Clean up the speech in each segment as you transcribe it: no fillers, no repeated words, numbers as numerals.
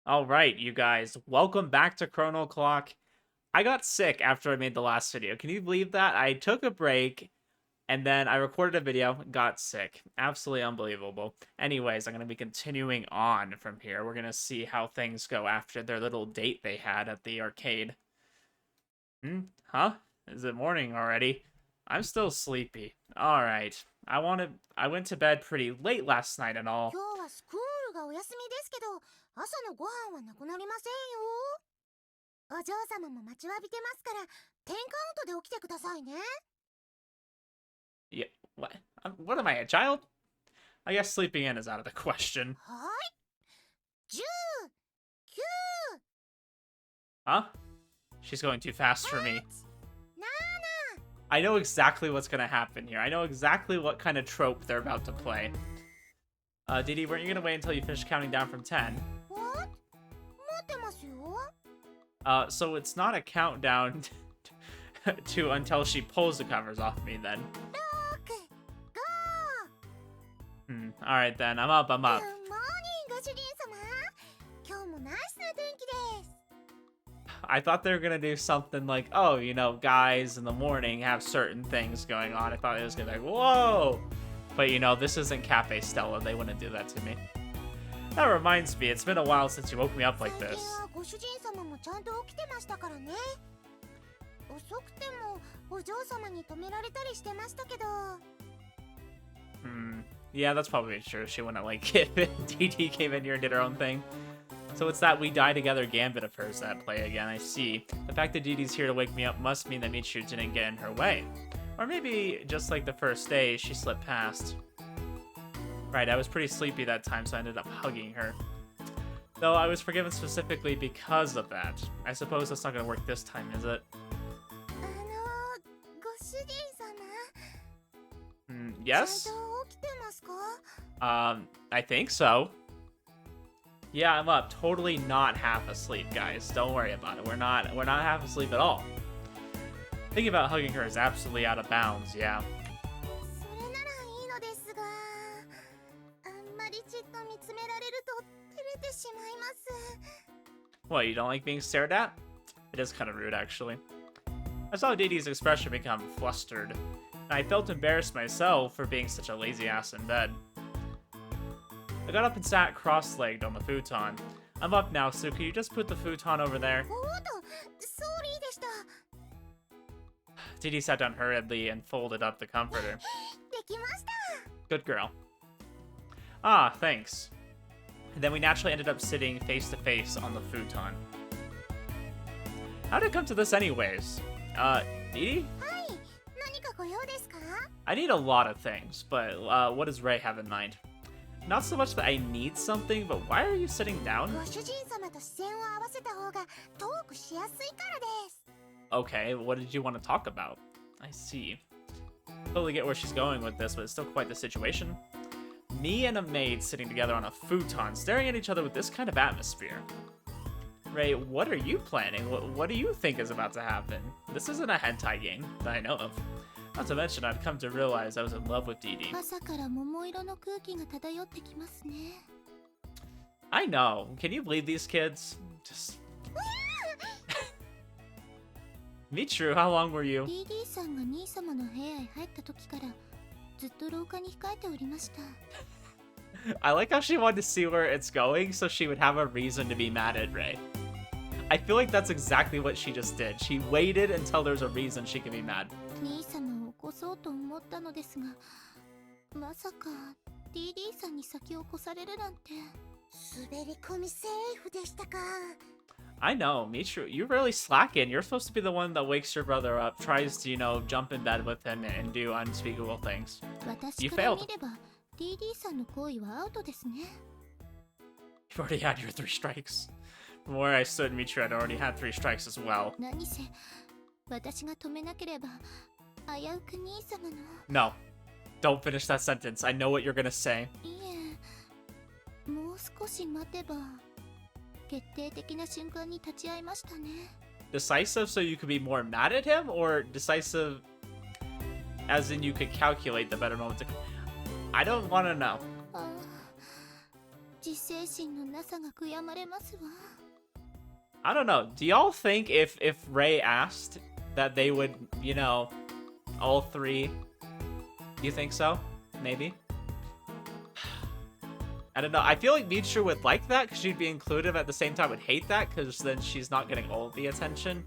All right, you guys, welcome back to ChronoClock. I got sick after I made the last video. Can you believe that? I took a break and then I recorded a video, got sick. Absolutely unbelievable. Anyways, I'm going to be continuing on from here. We're going to see how things go after their little date they had at the arcade. Huh? Is it morning already? I'm still sleepy. All right. I went to bed pretty late last night and all. 今日はスクールがお休みですけど、朝のご飯はなくなりませんよ。お嬢様も待ちわびてますから、10カウントで起きてくださいね。Yeah, what? What am I, a child? I guess sleeping in is out of the question. はい。10、9、Huh? She's going too fast for me. 7、I know exactly what's gonna happen here. I know exactly what kind of trope they're about to play. Didi, weren't you gonna wait until you finish counting down from 10? What? 待ってますよ。So it's not a countdown to until she pulls the covers off me then. 6、5。Alright then, I'm up. Good morning, ご主人様。今日もナイスな天気です。I thought they were gonna do something like, oh, you know, guys in the morning have certain things going on. I thought it was gonna be like, whoa! But you know, this isn't Cafe Stella. They wouldn't do that to me. That reminds me, it's been a while since you woke me up like 最近 this. はご主人様もちゃんと起きてましたからね。遅くてもお嬢様に止められたりしてましたけど。Yeah, that's probably true. She wouldn't like it if DD came in here and did her own thing. So it's that we die together gambit of hers that play again, I see. The fact that DD's here to wake me up must mean that Michiru didn't get in her way. Or maybe, just like the first day, she slipped past. Right, I was pretty sleepy that time, so I ended up hugging her. Though I was forgiven specifically because of that. I suppose that's not gonna work this time, is it? ご主人様。Yes? ちゃんと起きてますか？ I think so. Yeah, I'm up. Totally not half asleep, guys. Don't worry about it. We're not half asleep at all. Thinking about hugging her is absolutely out of bounds, yeah. それならいいのですが、あんまりじっと見つめられると照れてしまいます。 What, you don't like being stared at? It is kind of rude, actually. I saw Didi's expression become flustered, and I felt embarrassed myself for being such a lazy ass in bed. I got up and sat cross-legged on the futon. I'm up now, so could you just put the futon over there? おーと、ソーリーでした。Didi sat down hurriedly and folded up the comforter. できました。 Good girl. Ah, thanks. And then we naturally ended up sitting face to face on the futon. How did it come to this anyways? Didi? はい、何かご用ですか？ I need a lot of things, but what does Ray have in mind? Not so much that I need something, but why are you sitting down? ご主人様と視線を合わせた方がトークしやすいからです。 Okay, what did you want to talk about? I see. Totally get where she's going with this, but it's still quite the situation. Me and a maid sitting together on a futon, staring at each other with this kind of atmosphere. Ray, what are you planning? What do you think is about to happen? This isn't a hentai game that I know of. Not to mention, I'd come to realize I was in love with Didi. 朝から桃色の空気が漂ってきますね。 I know. Can you believe these kids? Just... Michiru, how long were you? DD さんが兄様の部屋へ入った時からずっと廊下に控えておりました。 I like how she wanted to see where it's going so she would have a reason to be mad at Ray. I feel like that's exactly what she just did. She waited until there's a reason she can be mad. 兄様を起こそうと思ったのですが、まさか DD さんに先を越されるなんて。滑り込みセーフでしたか。 I know, Michiru, you're really slacking. You're supposed to be the one that wakes your brother up, tries to, you know, jump in bed with him and do unspeakable things. 私から見れば DD さんの行為はアウトですね。 You've already had your 3 strikes. From where I stood, Michiru had already had 3 strikes as well. 何せ私が止めなければ危うく兄様の。 No, don't finish that sentence. I know what you're gonna say. いえ、もう少し待てば決定的な瞬間に立ち会いましたね。 Decisive so you could be more mad at him, or decisive as in you could calculate the better moment to... I don't want to know. 自制心のなさが悔やまれますわ。 I don't know. Do y'all think if Ray asked that they would, you know, all three? Do you think so? Maybe. I don't know. I feel like Michiru would like that because she'd be included, but at the same time would hate that because then she's not getting all of the attention.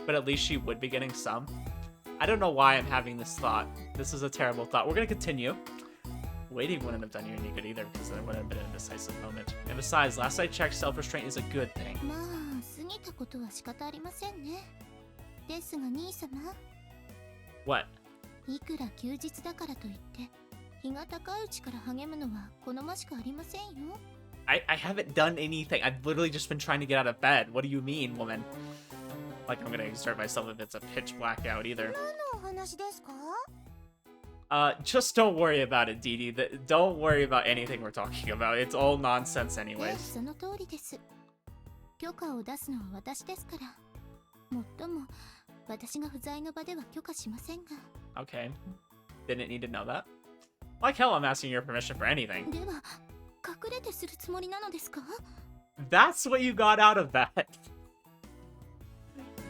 But at least she would be getting some. I don't know why I'm having this thought. This is a terrible thought. We're going to continue. Waiting wouldn't have done you any good either because then it would have been a decisive moment. And besides, last I checked, self-restraint is a good thing. まあ過ぎたことは仕方ありませんね。ですが兄様、 What? いくら休日だからといって日が高いうちから励むのは好ましくありませんよ。 I haven't done anything. I've literally just been trying to get out of bed. What do you mean, woman? Like I'm gonna exert myself if it's a pitch black out either. 何のお話ですか? Just don't worry about it, Dee Dee. Don't worry about anything we're talking about. It's all nonsense ええ、 anyways. その通りです。許可を出すのは私ですから。もっとも私が不在の場では許可しませんが。 Okay. Didn't need to know that. Like hell I'm asking your permission for anything. では隠れてするつもりなのですか? That's what you got out of that.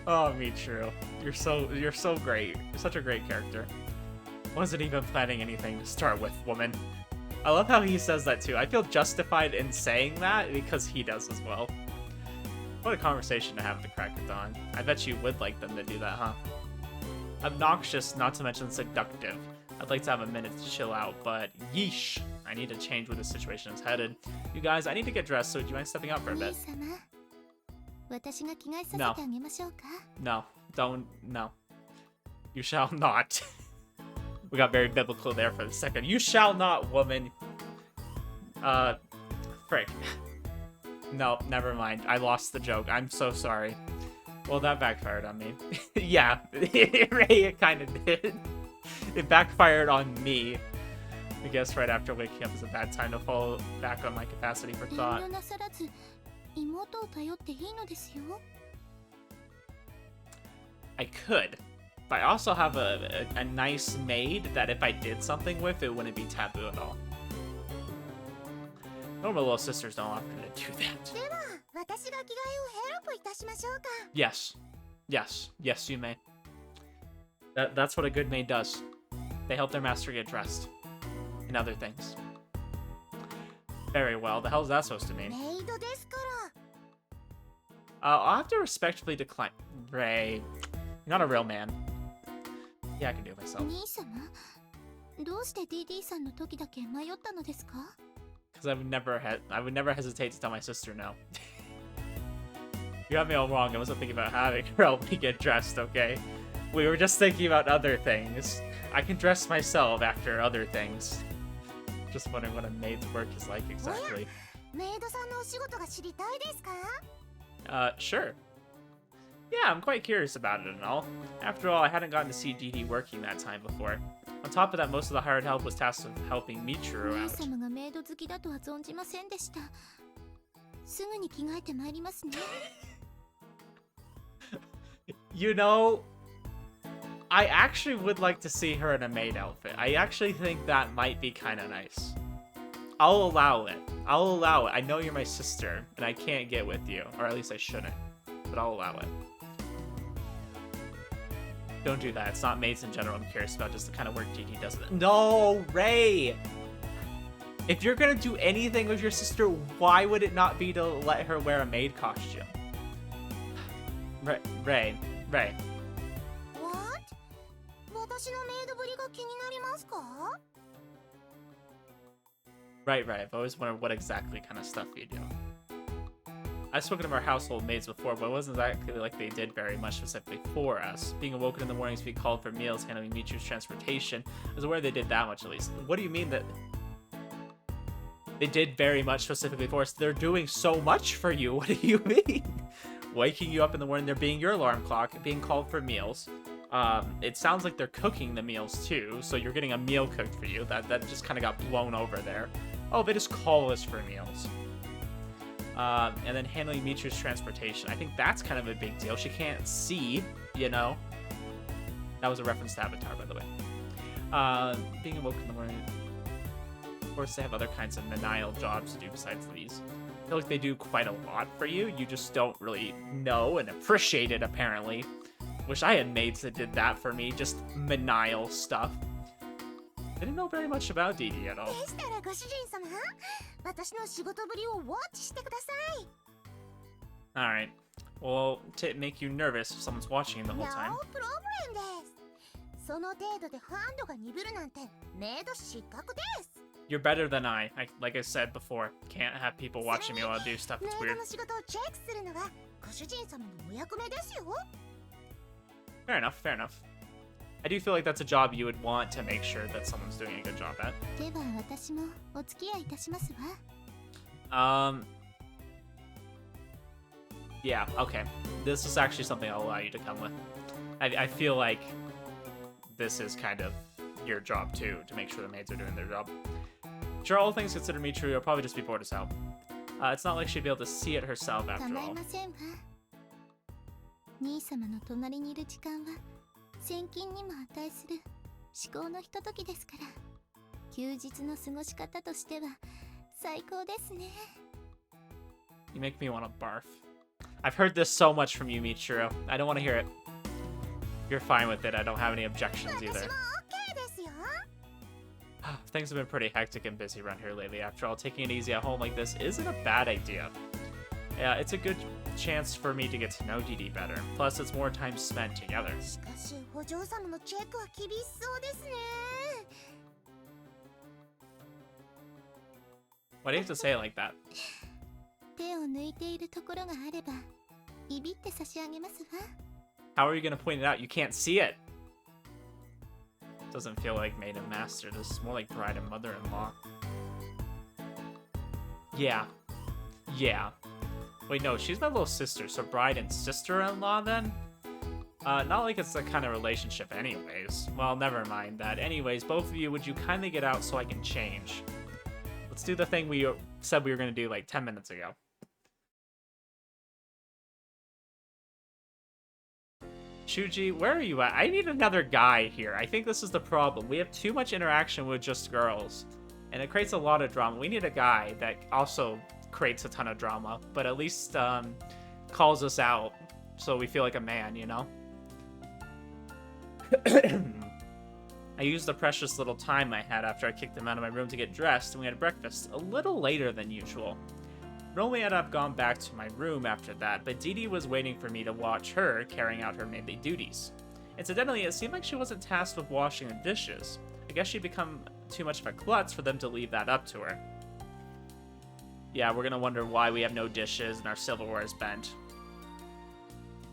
Oh, Michiru. You're so great. You're such a great character. Wasn't even planning anything to start with, woman. I love how he says that too. I feel justified in saying that because he does as well. What a conversation to have with the crack of dawn. I bet you would like them to do that, huh? Obnoxious, not to mention seductive. I'd like to have a minute to chill out, but yeesh. I need to change where the situation is headed. You guys, I need to get dressed, so do you mind stepping out for a bit? 兄様、私が着替えさせてあげましょうか? No, don't, no. You shall not. We got very biblical there for a second. You shall not, woman. Frick. No, never mind. I lost the joke. I'm so sorry. Well, that backfired on me. Yeah, it kind of did. It backfired on me. I guess right after waking up is a bad time to fall back on my capacity for 遠 thought. 慮なさらず妹を頼っていいのですよ。 I could. But I also have a nice maid that if I did something with, it wouldn't be taboo at all. Normal little sisters don't often do that. では私が着替えをヘルプいたしましょうか? Yes. Yes. Yes, you may. That's what a good maid does. They help their master get dressed. And other things. Very well. The hell is that supposed to mean? メイドですか I'll have to respectfully decline. Ray. You're not a real man. Yeah, I can do it ら? myself. 兄様、どうして DD さんの時だけ迷ったのですか? Because I would never hesitate to tell my sister no. You got me all wrong. I wasn't thinking about having her help me get dressed, okay? We were just thinking about other things. I can dress myself after other things. Just wondering what a maid's work is like exactly. メイドさんのお仕事が知りたいですか? Sure. Yeah, I'm quite curious about it and all. After all, I hadn't gotten to see DD working that time before. On top of that, most of the hired help was tasked with helping Michiru 兄 out. 様がメイド好きだとは存じませんでした。すぐに着替えてまいりますね。 You know, I actually would like to see her in a maid outfit. I actually think that might be kind of nice. I'll allow it. I'll allow it. I know you're my sister, and I can't get with you. Or at least I shouldn't. But I'll allow it. Don't do that. It's not maids in general I'm curious about, just the kind of work Gigi does. No, Ray! If you're gonna do anything with your sister, why would it not be to let her wear a maid costume? Ray. What? 私のメイドぶりが気になりますか? Right. I've always wondered what exactly kind of stuff you do. I've spoken of our household maids before, but it wasn't exactly like they did very much specifically for us. Being awoken in the mornings to be called for meals, handling Michiru's transportation, I was aware they did that much at least. What do you mean that they did very much specifically for us? They're doing so much for you. What do you mean? Waking you up in the morning, they're being your alarm clock, being called for meals. It sounds like they're cooking the meals too, so you're getting a meal cooked for you. That just kind of got blown over there. Oh, they just call us for meals. And then handling Michiru's transportation. I think that's kind of a big deal. She can't see, you know. That was a reference to Avatar, by the way. Being awoken in the morning. course, they have other kinds of menial jobs to do besides these. I feel like they do quite a lot for you. You just don't really know and appreciate it, apparently. Wish I had maids that did that for me, just menial stuff. I didn't know very much about Dee Dee at all. Alright. Well, to make you nervous if someone's watching you the whole time. You're better than I. Like I said before, can't have people watching me while I do stuff. It's weird. Fair enough, fair enough. I do feel like that's a job you would want to make sure that someone's doing a good job at. Yeah, okay. This is actually something I'll allow you to come with. I feel like this is kind of your job too, to make sure the maids are doing their job. Sure, all things considered, Michiru, you'll probably just be bored as hell. It's not like she'd be able to see it herself after all. You make me want to barf. I've heard this so much from you, Michiru. I don't want to hear it. You're fine with it. I don't have any objections either. Things have been pretty hectic and busy around here lately. After all, taking it easy at home like this isn't a bad idea. Yeah, it's a good chance for me to get to know Dee Dee better. Plus, it's more time spent together. Why do you have to say it like that? How are you going to point it out? You can't see it. Doesn't feel like maid and master. This is more like bride and mother-in-law. Yeah. Yeah. Wait, no, she's my little sister, so bride and sister-in-law then? Not like it's the kind of relationship anyways. Well, never mind that. Anyways, both of you, would you kindly get out so I can change? Let's do the thing we said we were going to do like 10 minutes ago. Shuji, where are you at? I need another guy here. I think this is the problem. We have too much interaction with just girls, and it creates a lot of drama. We need a guy that also creates a ton of drama, but at least calls us out so we feel like a man, you know? I used the precious little time I had after I kicked him out of my room to get dressed, and we had breakfast a little later than usual. Normally I'd have gone back to my room after that, but Dee Dee was waiting for me to watch her carrying out her maidly duties. Incidentally, it seemed like she wasn't tasked with washing the dishes. I guess she'd become too much of a klutz for them to leave that up to her. Yeah, we're gonna wonder why we have no dishes and our silverware is bent.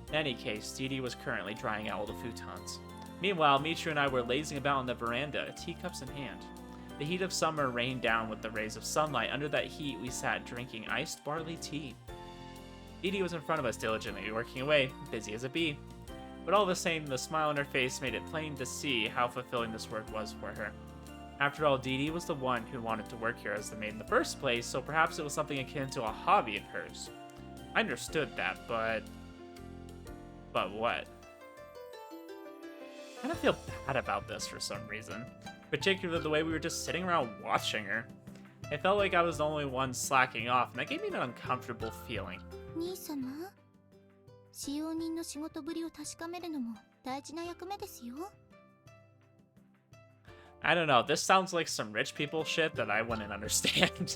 In any case, Dee Dee was currently drying out all the futons. Meanwhile, Michiru and I were lazing about on the veranda, teacups in hand. The heat of summer rained down with the rays of sunlight. Under that heat, we sat drinking iced barley tea. Dee Dee was in front of us diligently, working away, busy as a bee. But all the same, the smile on her face made it plain to see how fulfilling this work was for her. After all, Dee Dee was the one who wanted to work here as the maid in the first place, so perhaps it was something akin to a hobby of hers. I understood that, but... But what? I kind of feel bad about this for some reason. Particularly the way we were just sitting around watching her. It felt like I was the only one slacking off, and that gave me an uncomfortable feeling. I don't know, this sounds like some rich people shit that I wouldn't understand.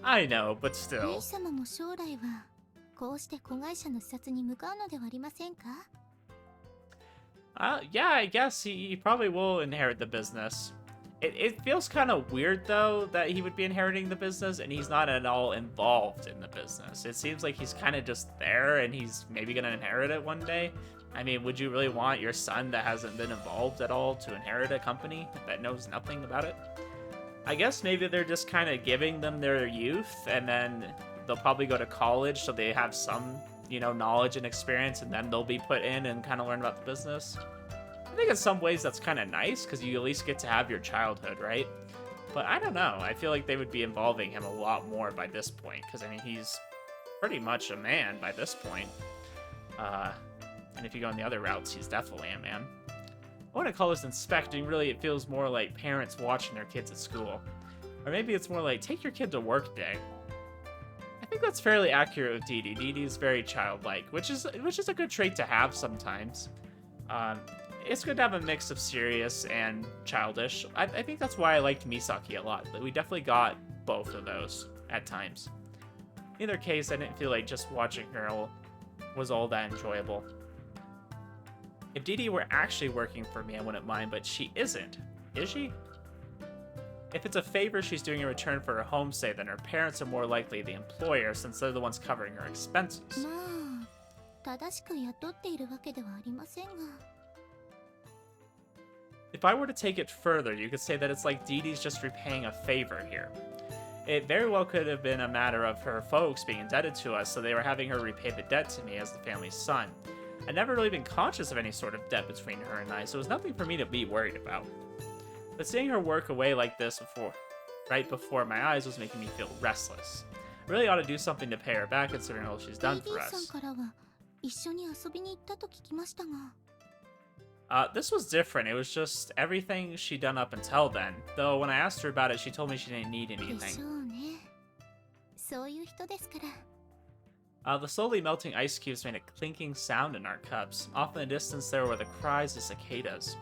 I know, but still. Yeah, I guess he probably will inherit the business. It feels kind of weird, though, that he would be inheriting the business, and he's not at all involved in the business. It seems like he's kind of just there, and he's maybe going to inherit it one day. I mean, would you really want your son that hasn't been involved at all to inherit a company that knows nothing about it? I guess maybe they're just kind of giving them their youth, and then they'll probably go to college so they have some, you know, knowledge and experience, and then they'll be put in and kind of learn about the business. I think in some ways that's kind of nice, because you at least get to have your childhood, right? But I don't know. I feel like they would be involving him a lot more by this point, because, I mean, he's pretty much a man by this point. And if you go in the other routes, he's definitely a man. I wouldn't call this inspecting. Really, it feels more like parents watching their kids at school. Or maybe it's more like, take your kid to work day. I think that's fairly accurate with Dee Dee. Dee Dee's very childlike, which is a good trait to have sometimes. It's good to have a mix of serious and childish. I think that's why I liked Misaki a lot. We definitely got both of those at times. In either case, I didn't feel like just watching her was all that enjoyable. If Dee Dee were actually working for me, I wouldn't mind, but she isn't. Is she? If it's a favor she's doing in return for her home stay, then her parents are more likely the employer since they're the ones covering her expenses. まあ、正しく雇っているわけではありませんが。If I were to take it further, you could say that it's like Dee Dee's just repaying a favor here. It very well could have been a matter of her folks being indebted to us, so they were having her repay the debt to me as the family's son. I'd never really been conscious of any sort of debt between her and I, so it was nothing for me to be worried about. But seeing her work away like this right before my eyes was making me feel restless. I really ought to do something to pay her back considering all she's done for us. さんからは一緒に遊びに行ったと聞きましたが。This was different. It was just everything she'd done up until then. Though when I asked her about it, she told me she didn't need でし anything. ょうね。そういう人ですから。The slowly melting ice cubes made a clinking sound in our cups. Off in the distance there were the cries of cicadas.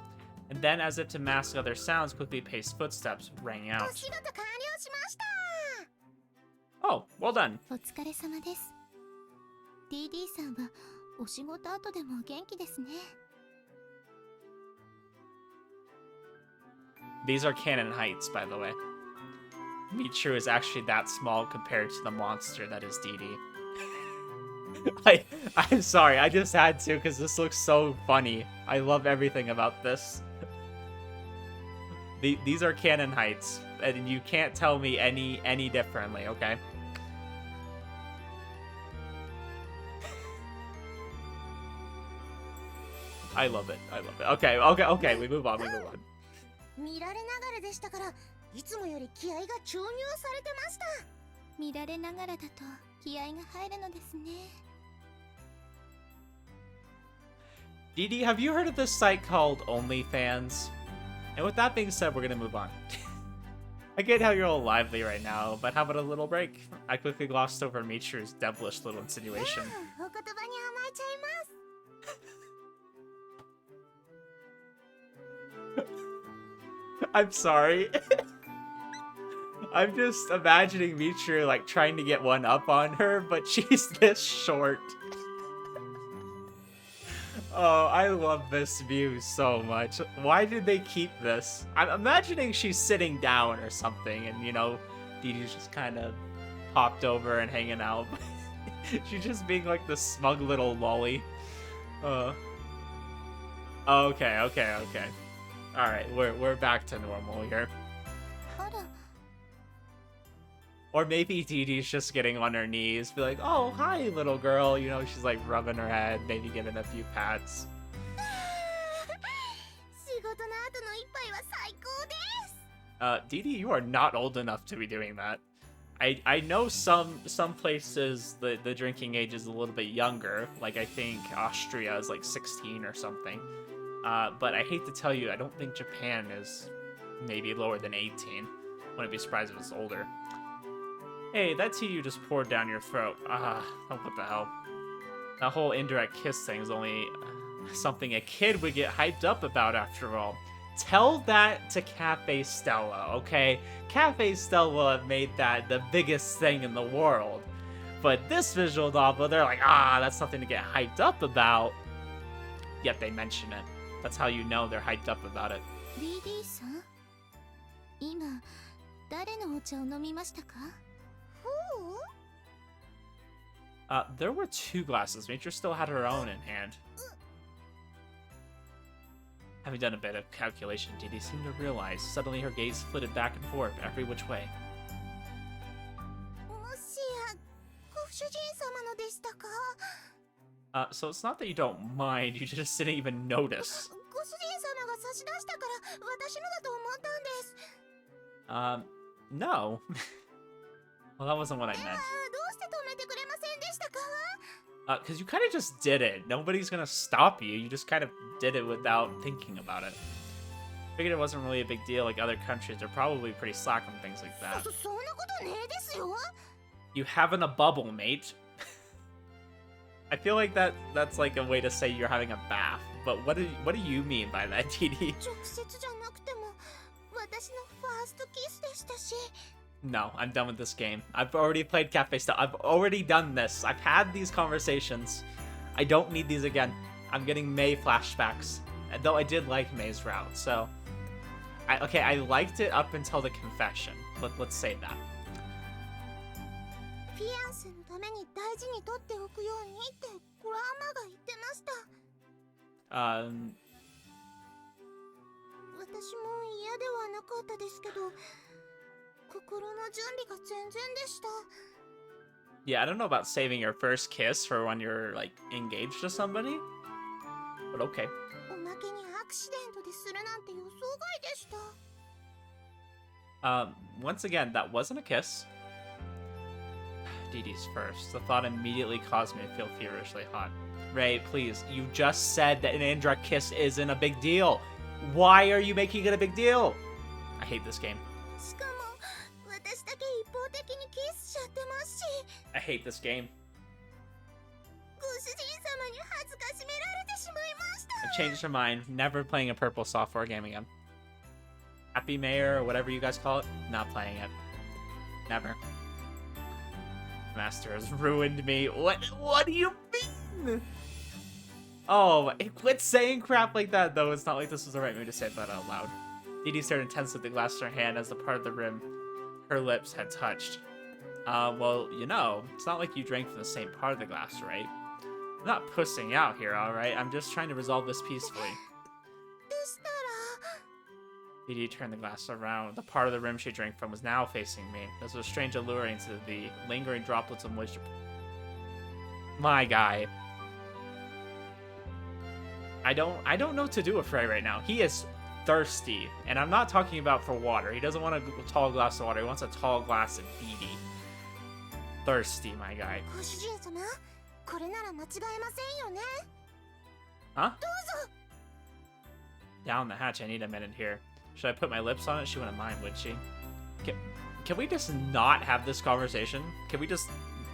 And then, as if to mask other sounds, quickly paced footsteps rang out. お仕事完了しました。 Oh, well done. お疲れ様です。DD さんはお仕事後でも元気ですね。These are canon heights, by the way. Michiru is actually that small compared to the monster that is Dee Dee. I'm sorry, I just had to because this looks so funny. I love everything about this. These are canon heights, and you can't tell me any differently, okay? I love it. I love it. Okay, we move on. 見られながらでしたから、いつもより気合が注入されてました。見られながらだと気合が入るのですね。Dee Dee, have you heard of this site called OnlyFans? And with that being said, we're gonna move on. I get how you're all lively right now, but how about a little break? I quickly glossed over Michiru's devilish little insinuation. お言葉に甘えちゃいます。I'm sorry. I'm just imagining Michiru like trying to get one up on her, but she's this short. Oh, I love this view so much. Why did they keep this? I'm imagining she's sitting down or something, and you know, Dee Dee's just kind of popped over and hanging out. She's just being like the smug little lolly. Okay. All right, we're back to normal here. あら、 Or maybe Dee Dee's just getting on her knees, be like, "Oh, hi, little girl." You know, she's like rubbing her head, maybe giving a few pats. 仕事の後の一杯は最高です。 Dee Dee, you are not old enough to be doing that. I know some places the drinking age is a little bit younger. Like I think Austria is like 16 or something. But I hate to tell you, I don't think Japan is maybe lower than 18. Wouldn't be surprised if it's older. Hey, that tea you just poured down your throat. What the hell? That whole indirect kiss thing is only something a kid would get hyped up about after all. Tell that to Cafe Stella, okay? Cafe Stella made that the biggest thing in the world. But this visual novel, they're like, that's something to get hyped up about. Yet they mention it. That's how you know they're hyped up about it. DD さん、今誰のお茶を飲みましたか？ There were 2 glasses. Nature still had her own in hand. Having done a bit of calculation, Dee Dee seemed to realize. Suddenly her gaze flitted back and forth every which way. もしやご主人様のでしたか？ So it's not that you don't mind, you just didn't even notice. ご主人様が差し出したから私のだと思ったんです。No. Well, that wasn't what I meant. どうして止めてくれませんでしたか？ Because you kind of just did it. Nobody's gonna stop you. You just kind of did it without thinking about it. Figured it wasn't really a big deal like other countries. They're probably pretty slack on things like that. そんなことねえですよ。 You having a bubble, mate? I feel like that's like a way to say you're having a bath. But what do you mean by that, TD? 直接じゃなくても私のファーストキスでしたし。 No, I'm done with this game. I've already played Cafe Style. I've already done this. I've had these conversations. I don't need these again. I'm getting May flashbacks. Though I did like May's route, so... I liked it up until the confession. Let's say that. フィアンセのために大事に取っておくようにってグランマが言ってました。私も嫌ではなかったですけど、心の準備が全然でした。 Yeah, I don't know about saving your first kiss for when you're, like, engaged to somebody. But okay. おまけにアクシデントでするなんて予想外でした。 Once again, that wasn't a kiss. DD's first. The thought immediately caused me to feel feverishly hot. Ray, please, you just said that an indirect kiss isn't a big deal. Why are you making it a big deal? I hate this game. しかも私だけ一方的にキスしちゃってますし、 I hate this game. ご主人様に恥ずかしめられてしまいました。 I changed my mind. Never playing a purple software game again. Happy Mayor or whatever you guys call it. Not playing it. Never. Master has ruined me. What do you mean? Oh, quit saying crap like that, though. It's not like this was the right move to say that out loud. Dee stared intensely at the glass in her hand as the part of the rim her lips had touched. Well, you know, it's not like you drank from the same part of the glass, right? I'm not pussing out here, alright? I'm just trying to resolve this peacefully. でしたら Dee turned the glass around. The part of the rim she drank from was now facing me. This was strange alluring to the lingering droplets of moisture. My guy. I don't know what to do with Frey right now. He is thirsty, and I'm not talking about for water. He doesn't want a tall glass of water. He wants a tall glass of DD. Thirsty, my guy. ご主人様、これなら間違えませんよね。 Huh? どうぞ。 Down the hatch. I need a minute here. Should I put my lips on it? She wouldn't mind, would she? Can we just not have this conversation? Can we just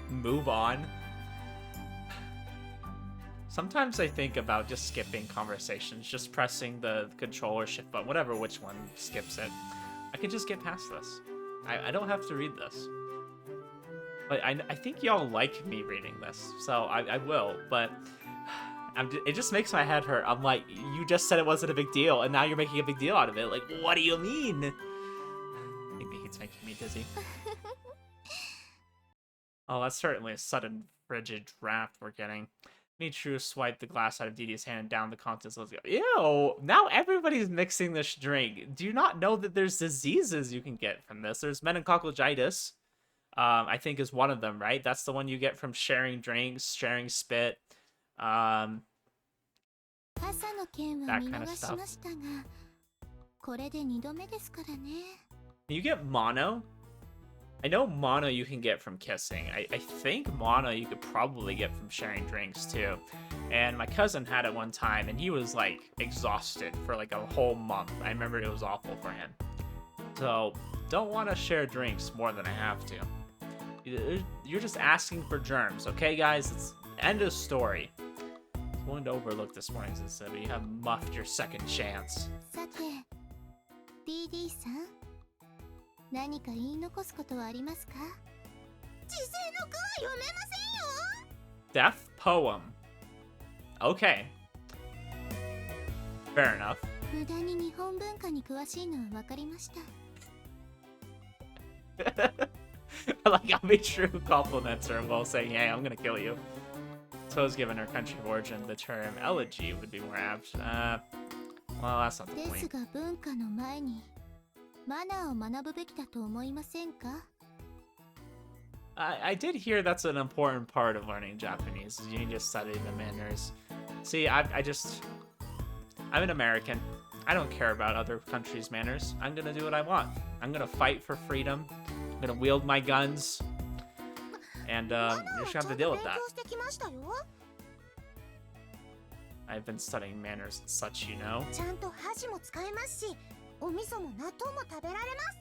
move on? Sometimes I think about just skipping conversations, just pressing the control or shift button, whatever which one skips it. I can just get past this. I don't have to read this. But I think y'all like me reading this, so I will, but it just makes my head hurt. I'm like, you just said it wasn't a big deal, and now you're making a big deal out of it. Like, what do you mean? I think the heat's making me dizzy. Oh, that's certainly a sudden frigid draft we're getting. Michiru swiped the glass out of Didi's hand and down the contents. Let's go. Ew! Now everybody's mixing this drink. Do you not know that there's diseases you can get from this? There's meningococcitis, I think is one of them, right? That's the one you get from sharing drinks, sharing spit, that kind of stuff. You get mono? I know mono you can get from kissing. I think mono you could probably get from sharing drinks too. And my cousin had it one time and he was like exhausted for like a whole month. I remember it was awful for him. So don't want to share drinks more than I have to. You're just asking for germs, okay guys? It's end of story. I was willing to overlook this morning's incident, but you have muffed your second chance. 何か言い残すことはありますか？時世の句は読めませんよ。 Deaf poem. Okay. Fair enough. 無駄に日本文化に詳しいのは分かりました。 Like how Michiru compliments her while saying, hey, I'm gonna kill you. Suppose given her country of origin, the term elegy would be more apt. Well, that's not the です point. が文化の前にマナーを学ぶべきだと思いませんか？ I did hear that's an important part of learning Japanese. You need to study the manners. See, I'm an American. I don't care about other countries' manners. I'm gonna do what I want. I'm gonna fight for freedom. I'm gonna wield my guns. And you're just gonna have to deal with that. I've been studying manners and such, you know. ちゃんと箸も使えますし、お味噌も納豆も食べられます。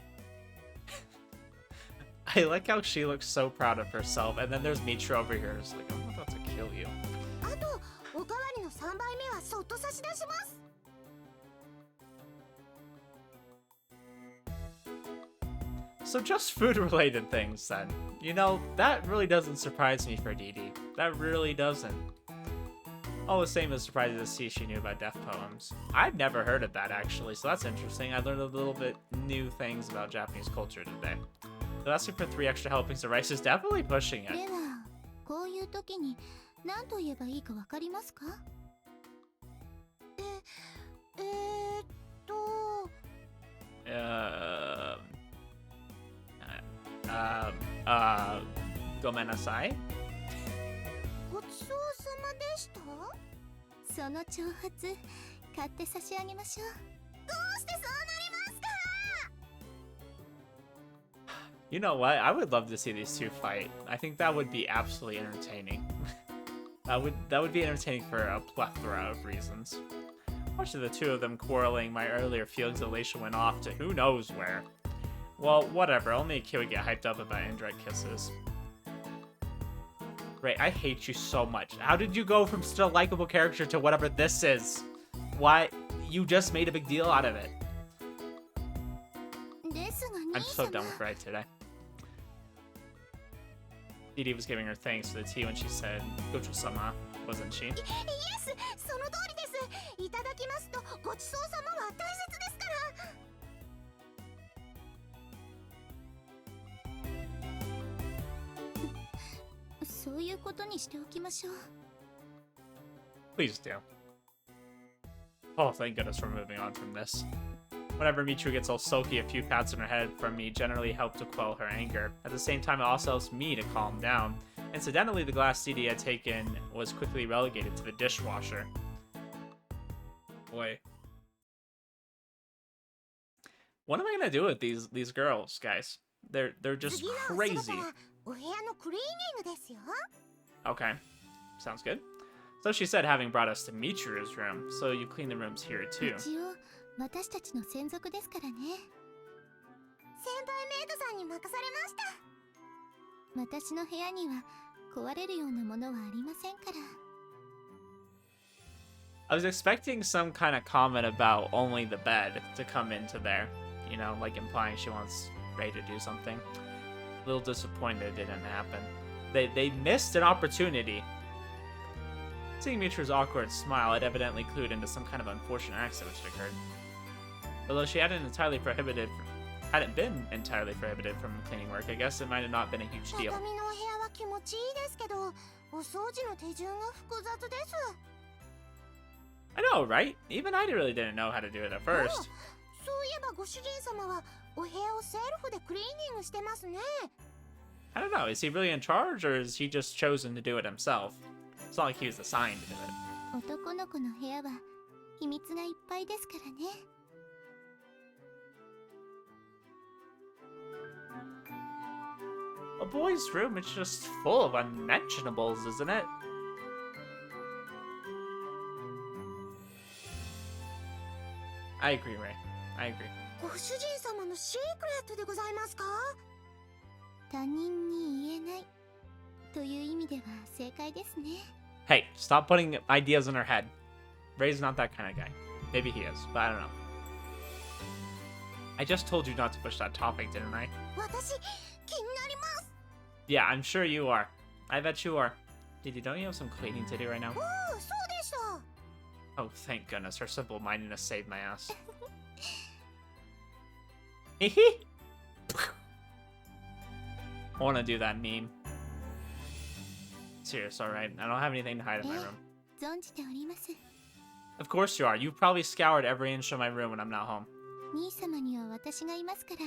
I like how she looks so proud of herself, and then there's Michiru over here who's like, I'm about to kill you. あとおかわりの3杯目はそっと差し出します。 So just food-related things, then. You know, that really doesn't surprise me for Dee Dee. That really doesn't. All the same as surprised to see she knew about death poems. I've never heard of that, actually, so that's interesting. I learned a little bit new things about Japanese culture today. So asking for 3 extra helpings of rice is definitely pushing it. では、こういう時に何と言えばいいかわかりますか？Gomenasai? ごちそうさまでした。その挑発、買って差し上げましょう。どうしてそうなりますか？ You know what? I would love to see these two fight. I think that would be absolutely entertaining. that would be entertaining for a plethora of reasons. Watching the two of them quarreling, my earlier feelings of elation went off to who knows where. Well, whatever. Only a kid would get hyped up about indirect kisses. Ray, I hate you so much. How did you go from still a likable character to whatever this is? Why? You just made a big deal out of it. I'm so done with Ray today. Dee Dee was giving her thanks for the tea when she said Gocho-sama, wasn't she? Yes, その通りです。いただきますとごちそうさまは大切ですから。そういうことにしておきましょう。 Please do. Oh, thank goodness we're moving on from this. Whenever Michiru gets all sulky, a few pats on her head from me generally help to quell her anger. At the same time, it also helps me to calm down. Incidentally, the glass CD had taken was quickly relegated to the dishwasher. Boy. What am I gonna do with these girls, guys? They're just crazy. Okay. Sounds good. So she said, having brought us to Michiru's room, so you clean the rooms here too. 私たちの専属ですからね。先輩メイドさんに任されました。私の部屋には壊れるようなものはありませんから。 I was expecting some kind of comment about only the bed to come into there. You know, like implying she wants Ray to do something. A little disappointed it didn't happen. They missed an opportunity. Seeing Michiru's awkward smile, it evidently clued into some kind of unfortunate accident which had occurred. Although she hadn't been entirely prohibited from cleaning work, I guess it might have not been a huge deal. I know, right? Even I really didn't know how to do it at first. I don't know, is he really in charge, or is he just chosen to do it himself? It's not like he was assigned to do it. 男の子の部屋は秘密がいっぱいですからね。 A boy's room is just full of unmentionables, isn't it? I agree, Ray. I agree. ご主人様のシークレットでございますか？他人に言えないという意味では正解ですね。 Hey, stop putting ideas in her head. Ray's not that kind of guy. Maybe he is, but I don't know. I just told you not to push that topic, didn't I? 私、気になります。 Yeah, I'm sure you are. I bet you are. Didi, don't you have some cleaning to do right now? そうでした。 Oh, thank goodness. Her simple-mindedness saved my ass. Hehe. I want to do that meme. Serious, alright. I don't have anything to hide in my room. 存じております。 Of course you are. You've probably scoured every inch of my room when I'm not home. 兄様には私がいますから、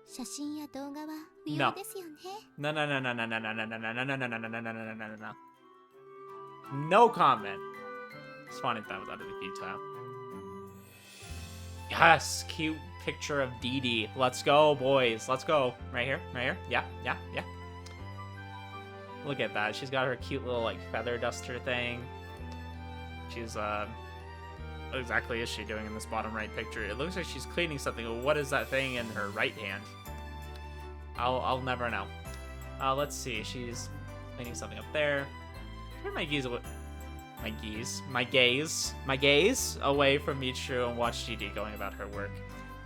写真や動画は不要ですよね。 No, no, no, no, no, no, no, no, no, no, no, no, no, no, no, no, no, no, no, no. No comment. Spawning that was utterly futile. Yes, cute picture of Dee Dee. Let's go, boys. Let's go. Right here, right here. Yeah, yeah, yeah. Look at that. She's got her cute little like feather duster thing. She's exactly is she doing in this bottom right picture? It looks like she's cleaning something. What is that thing in her right hand? I'll never know. Let's see. She's cleaning something up there. Turn my gaze away from Michiru and watch GD going about her work.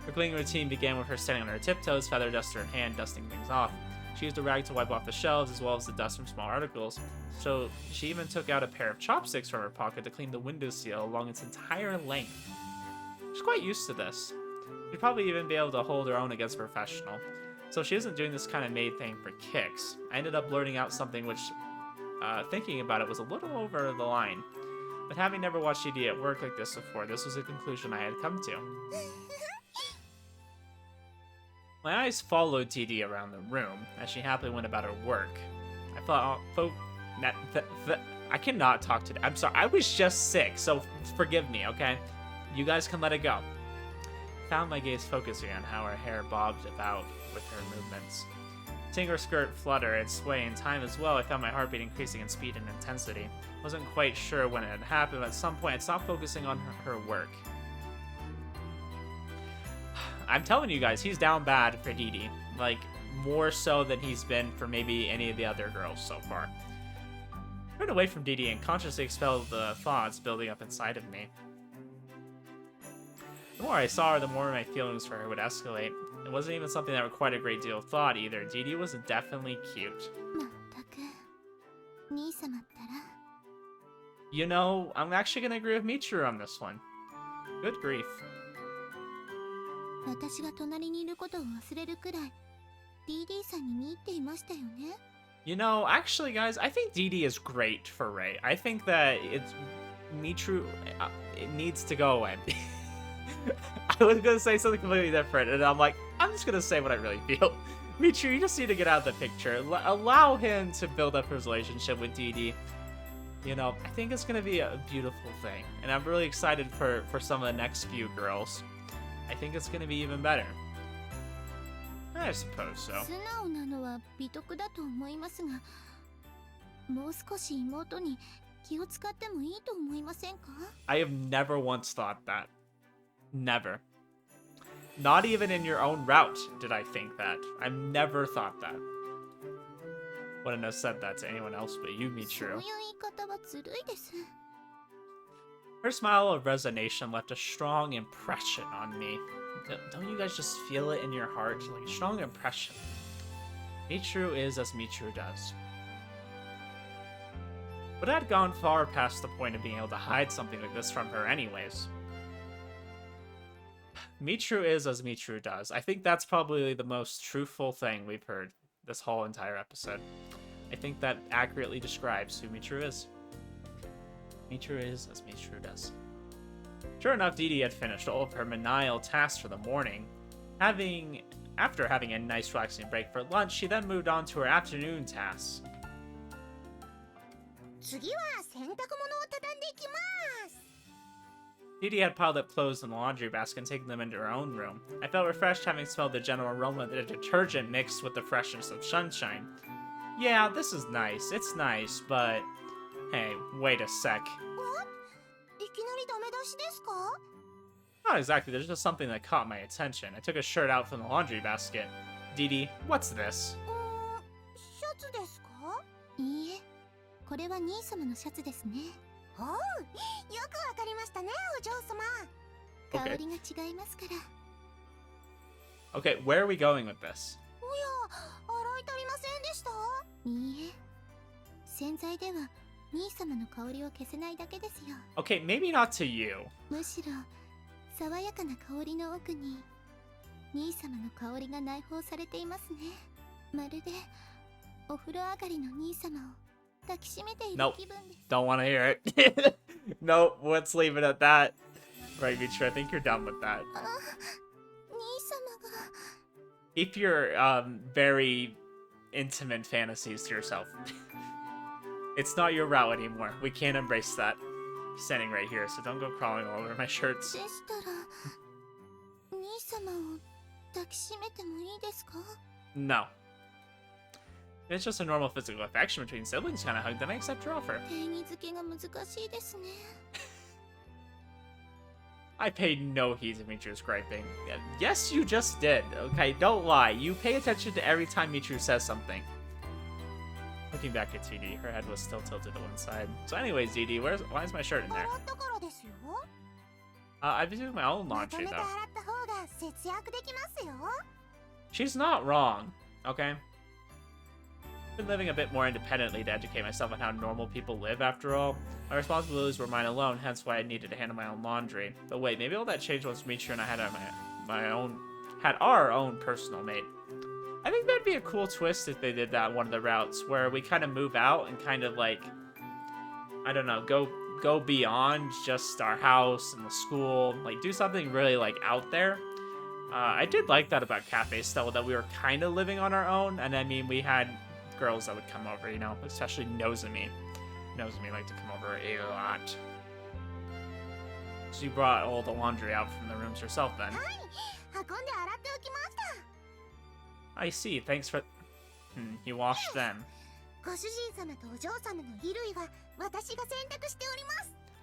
Her cleaning routine began with her standing on her tiptoes, feather duster in hand, dusting things off. She used a rag to wipe off the shelves as well as the dust from small articles. So she even took out a pair of chopsticks from her pocket to clean the windowsill along its entire length. She's quite used to this. She'd probably even be able to hold her own against a professional. So she isn't doing this kind of maid thing for kicks. I ended up blurting out something which, thinking about it, was a little over the line. But having never watched GD at work like this before, this was a conclusion I had come to. My eyes followed TD around the room as she happily went about her work. I thought, I cannot talk today. I'm sorry, I was just sick, so forgive me, okay? You guys can let it go. Found my gaze focusing on how her hair bobbed about with her movements. Seeing her skirt flutter and sway in time as well, I found my heartbeat increasing in speed and intensity. Wasn't quite sure when it had happened, but at some point I stopped focusing on her work. I'm telling you guys, he's down bad for DD. Like, more so than he's been for maybe any of the other girls so far. I turned away from DD and consciously expelled the thoughts building up inside of me. The more I saw her, the more my feelings for her would escalate. It wasn't even something that required a great deal of thought either. DD was definitely cute. You know, I'm actually going to agree with Michiru on this one. Good grief. You know, actually, guys, I think DD is great for Rei. I think that it's Michiru. It needs to go away. I was gonna say something completely different, and I'm like, I'm just gonna say what I really feel. Michiru, you just need to get out of the picture. Allow him to build up his relationship with DD. You know, I think it's gonna be a beautiful thing, and I'm really excited for some of the next few girls. I think it's gonna be even better. I suppose so. I have never once thought that. Never. Not even in your own route did I think that. I've never thought that. Wouldn't have said that to anyone else but you, Michiru. Her smile of resignation left a strong impression on me. Don't you guys just feel it in your heart? Like a strong impression. Michiru is as Michiru does. But I'd gone far past the point of being able to hide something like this from her anyways. Michiru is as Michiru does. I think that's probably the most truthful thing we've heard this whole entire episode. I think that accurately describes who Michiru is. Michiru is as Michiru does. Sure enough, Didi had finished all of her menial tasks for the morning. After having a nice relaxing break for lunch, she then moved on to her afternoon tasks. Didi had piled up clothes in the laundry basket and taken them into her own room. I felt refreshed having smelled the general aroma of the detergent mixed with the freshness of sunshine. Yeah, this is nice. It's nice, but... Hey, wait a sec. Not exactly, there's just something that caught my attention. I took a shirt out from the laundry basket. Didi, what's this? Okay. Okay, where are we going with this? Okay, maybe not to you. Nope, don't want to hear it. Nope, let's leave it at that. Right, Michiru, I think you're done with that. Keep your very intimate fantasies to yourself. It's not your route anymore. We can't embrace that. I'm standing right here, so don't go crawling all over my shirts. No. It's just a normal physical affection between siblings kind of hug, then I accept your offer. I paid no heed to Michiru's griping. Yes, you just did. Okay, don't lie. You pay attention to every time Michiru says something. Looking back at TD, her head was still tilted to one side. So anyways, DD, why is my shirt in there? I've been doing my own laundry, though. She's not wrong, okay? I've been living a bit more independently to educate myself on how normal people live, after all. My responsibilities were mine alone, hence why I needed to handle my own laundry. But wait, maybe all that changed once Michiru and I had our own personal maid. I think that'd be a cool twist if they did that one of the routes, where we kind of move out and kind of like, I don't know, go beyond just our house and the school, like do something really like out there. I did like that about Cafe Stella, that we were kind of living on our own, and I mean we had girls that would come over, you know, especially Nozomi. Nozomi liked to come over a lot. So you brought all the laundry out from the rooms yourself then. I see, thanks for... you washed them.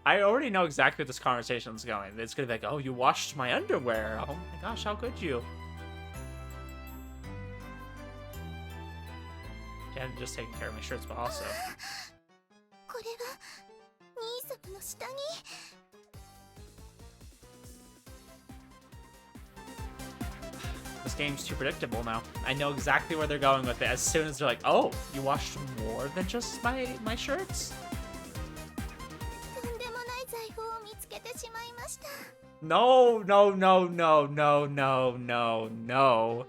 I already know exactly where this conversation's going. It's gonna be like, oh, you washed my underwear. Oh my gosh, how could you? Yeah, I'm just taking care of my shirts, but also... This game's too predictable now. I know exactly where they're going with it. As soon as they're like, oh, you washed more than just my shirts? No, no, no, no, no, no, no, no.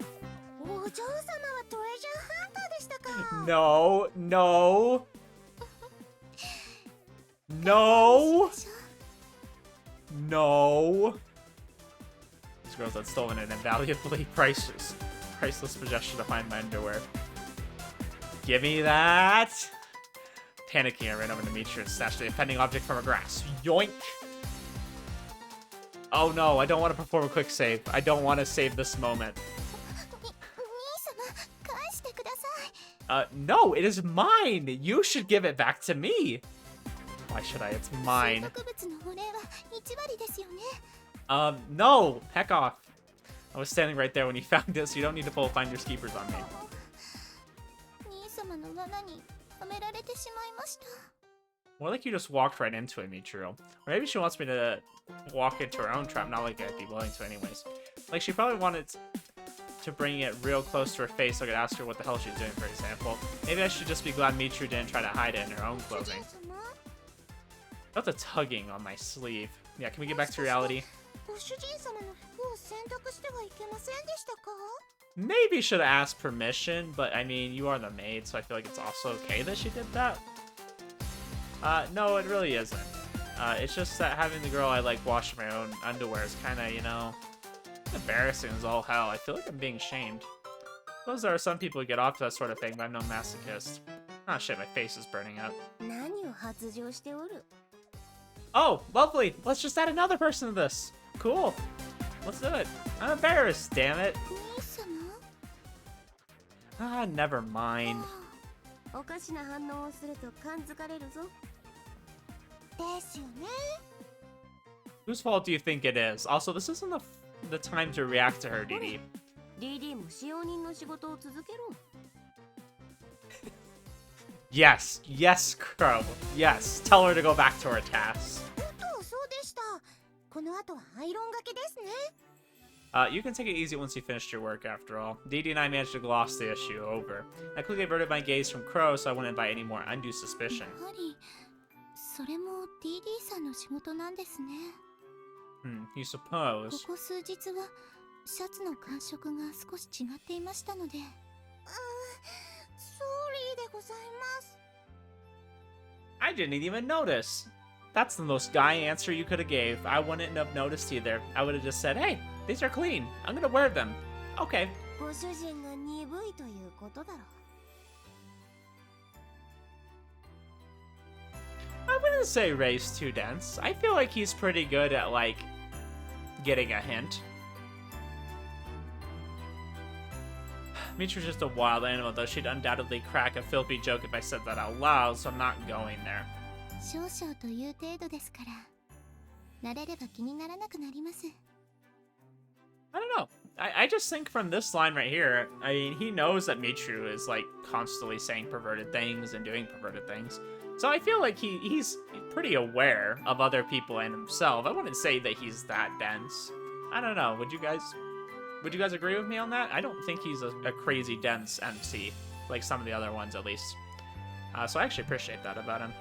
No, no. No. No. These girls had stolen an invaluably priceless possession to find my underwear. Give me that. Panicking, I ran over to Michiru and snatched the offending object from her grasp. Yoink. Oh no, I don't want to perform a quick save. I don't want to save this moment. No, it is mine. You should give it back to me. Why should I? It's mine. No, heck off. I was standing right there when you found this. You don't need to pull Find Your Skeepers on me. More like you just walked right into it, Michiru. Or maybe she wants me to walk into her own trap, not like I'd be willing to anyways. Like, she probably wanted to bring it real close to her face so I could ask her what the hell she's doing, for example. Maybe I should just be glad Michiru didn't try to hide it in her own clothing. That's a tugging on my sleeve. Yeah, can we get back to reality? Maybe should have asked permission, but I mean, you are the maid, so I feel like it's also okay that she did that. No, it really isn't. It's just that having the girl I like wash my own underwear is kind of, you know, embarrassing as all hell. I feel like I'm being shamed. Suppose there are some people who get off to that sort of thing, but I'm no masochist. Ah, shit, my face is burning up. Oh, lovely! Let's just add another person to this. Cool. Let's do it. I'm embarrassed, damn it. Ah, never mind. Whose fault do you think it is? Also, this isn't the time to react to her, DD. Yes, yes, Crow. Yes, tell her to go back to her tasks. You can take it easy once you finished your work, after all. DD and I managed to gloss the issue over. I quickly averted my gaze from Crow so I wouldn't invite any more undue suspicion. You suppose. I didn't even notice. That's the most guy answer you could have gave. I wouldn't have noticed either. I would have just said, hey, these are clean. I'm gonna wear them. Okay. I wouldn't say Ray's too dense. I feel like he's pretty good at, like, getting a hint. Michiru's just a wild animal, though she'd undoubtedly crack a filthy joke if I said that out loud, so I'm not going there. 慣れれば気にならなくなります。 I don't know. I just think from this line right here, I mean, he knows that Michiru is, like, constantly saying perverted things and doing perverted things. So I feel like he's pretty aware of other people and himself. I wouldn't say that he's that dense. I don't know. Would you guys agree with me on that? I don't think he's a crazy dense MC, like some of the other ones at least. So I actually appreciate that about him.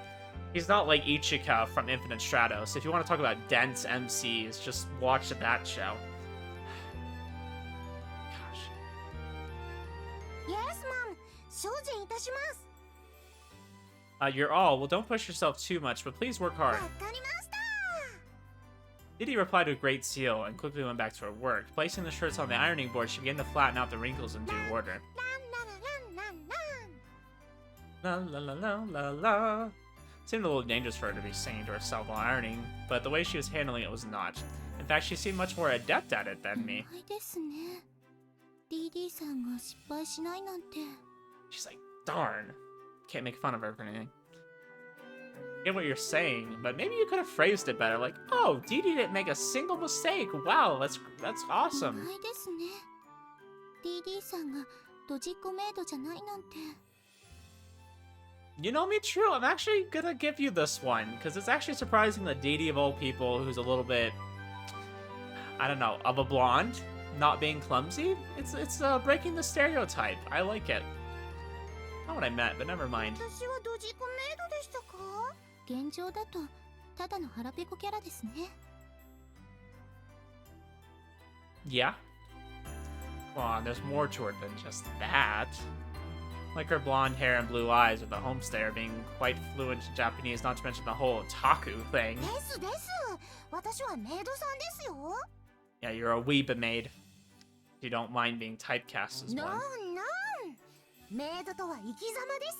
He's not like Ichika from Infinite Stratos. If you want to talk about dense MCs, just watch that show. Yes, Mom. 精進いたします。 You're all. Well, don't push yourself too much, but please work hard. わかりました。 Didi replied with a great seal and quickly went back to her work. Placing the shirts on the ironing board, she began to flatten out the wrinkles in due order. ランランランランラン。 La la la la la. Seemed a little dangerous for her to be singing to herself while ironing, but the way she was handling it was not. In fact, she seemed much more adept at it than me. うまいですね。DD さんが失敗しないなんて。 She's like, darn. Can't make fun of her for anything. I get what you're saying, but maybe you could have phrased it better. Like, oh, Didi didn't make a single mistake. Wow, that's う awesome. まいですね。DD さんがドジっ子メイドじゃないなんて。 You know me, true. I'm actually gonna give you this one because it's actually surprising that Didi of all people, who's a little bit, I don't know, of a blonde, not being clumsy. It's breaking the stereotype. I like it. Not what I meant, but never mind. 私はドジっ子メイドでしたか？現状だとただの腹ペコキャラですね。 Yeah. Come on, there's more to her than just that. Like her blonde hair and blue eyes with the homestayer being quite fluent in Japanese, not to mention the whole otaku thing. ですです。私はメイドさんですよ。 Yeah, you're a weeb maid. You don't mind being typecast as ノン one. ノン。メイドとは生き様です。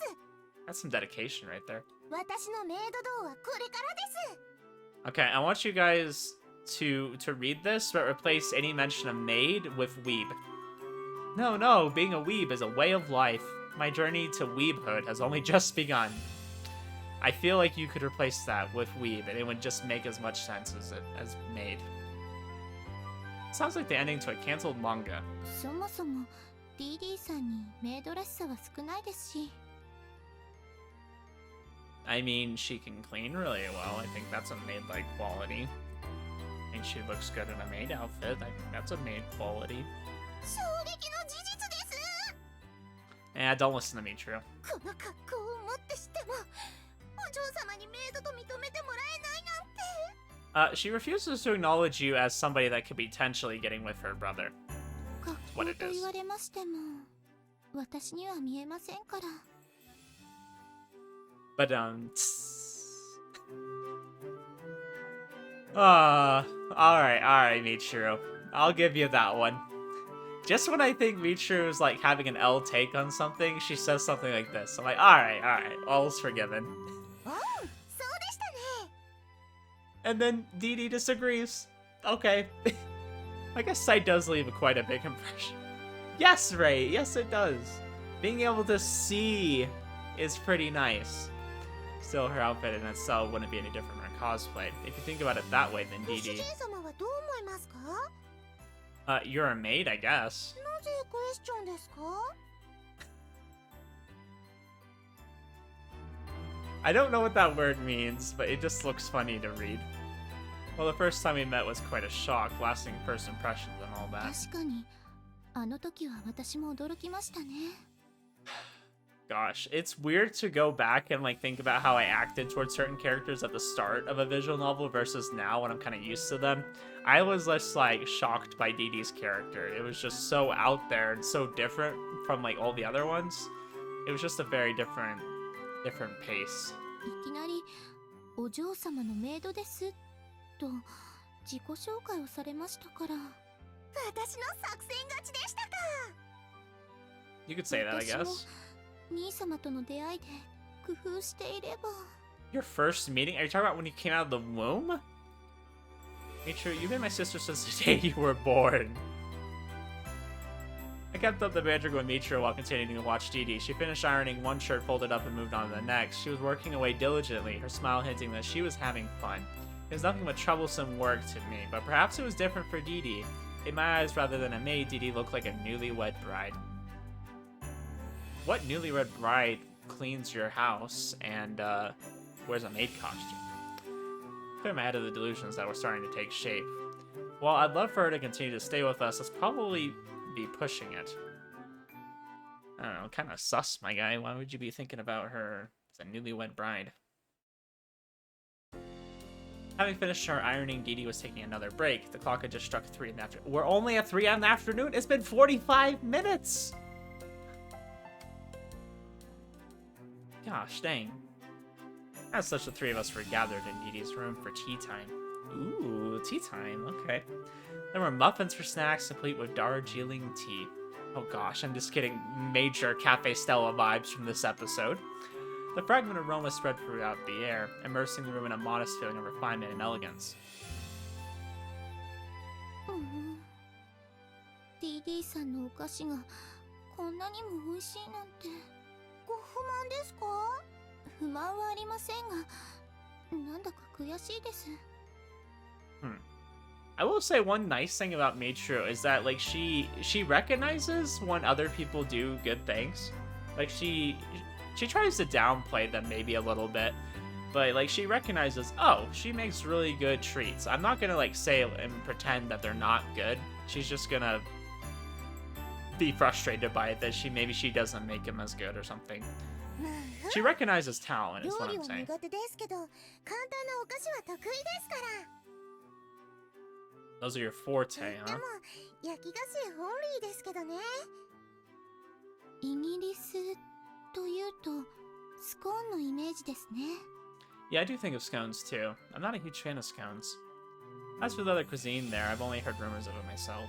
That's some dedication right there. 私のメイド道はこれからです。 Okay, I want you guys to read this, but replace any mention of maid with weeb. No, being a weeb is a way of life. My journey to weebhood has only just begun. I feel like you could replace that with weeb, and it would just make as much sense as maid. Sounds like the ending to a canceled manga. そもそも DD さんにメイドらしさは少ないですし。 I mean, she can clean really well. I think that's a maid-like quality. I think she looks good in a maid outfit. I think that's a maid quality. 衝撃の事実です。 Don't listen to me, True. この格好をもってしてもお嬢様にメイドと認めてもらえないなんて。 She refuses to acknowledge you as somebody that could be potentially getting with her brother. 格好と言われましても私には見えませんから。 But, alright, Michiru. I'll give you that one. Just when I think Michiru is, like, having an L take on something, she says something like this. I'm like, alright, all's forgiven. おう、そうでしたね。 And then Didi disagrees. Okay. I guess sight does leave quite a big impression. Yes, Ray, yes it does. Being able to see is pretty nice. Still, her outfit in itself wouldn't be any different from her cosplay. If you think about it that way, then ご主 Didi, 人様はどう思いますか？ you're a maid, I guess. なぜクエスチョンですか？ I don't know what that word means, but it just looks funny to read. Well, the first time we met was quite a shock, lasting first impressions and all that. 確かにあの時は私も驚きましたね。 Gosh, it's weird to go back and like think about how I acted towards certain characters at the start of a visual novel versus now when I'm kind of used to them. I was just like shocked by Didi's character. It was just so out there and so different from like all the other ones. It was just a very different pace. いきなりお嬢様のメイドですと自己紹介をされましたから。私の作戦勝ちでしたか。 You could say that, I guess. 兄様との出会いで工夫していれば。 Your first meeting? Are you talking about when you came out of the womb? Michiru, you've been my sister since the day you were born. I kept up the banter with Michiru while continuing to watch Didi. She finished ironing one shirt, folded up, and moved on to the next. She was working away diligently, her smile hinting that she was having fun. It was nothing but troublesome work to me, but perhaps it was different for Dee Dee. In my eyes, rather than a maid, Dee Dee looked like a newlywed bride. What newlywed bride cleans your house and wears a maid costume? Clear my head of the delusions that were starting to take shape. While I'd love for her to continue to stay with us, let's probably be pushing it. I don't know, kind of sus, my guy. Why would you be thinking about her as a newlywed bride? Having finished our ironing, Dee Dee was taking another break. The clock had just struck 3 in the afternoon. We're only at 3 in the afternoon? It's been 45 minutes! Gosh, dang. As such, the 3 of us were gathered in Dee Dee's room for tea time. Ooh, tea time, okay. There were muffins for snacks, complete with Darjeeling tea. Oh gosh, I'm just getting major Cafe Stella vibes from this episode. The fragrant aroma spread throughout the air, immersing the room in a modest feeling of refinement and elegance. DD さんのお菓子がこんなにも美味しいなんて。ご不満ですか？不満はありませんが、なんだか悔しいです。I will say one nice thing about Michiru is that like she recognizes when other people do good things. Like she tries to downplay them maybe a little bit, but like she recognizes, oh, she makes really good treats. I'm not gonna like say and pretend that they're not good. She's just gonna be frustrated by it that maybe she doesn't make them as good or something. She recognizes talent is what I'm saying. Those are your forte, huh? イギリスというとスコーンのイメージですね。 Yeah, I do think of scones too. I'm not a huge fan of scones. As for the other cuisine there, I've only heard rumors of it myself.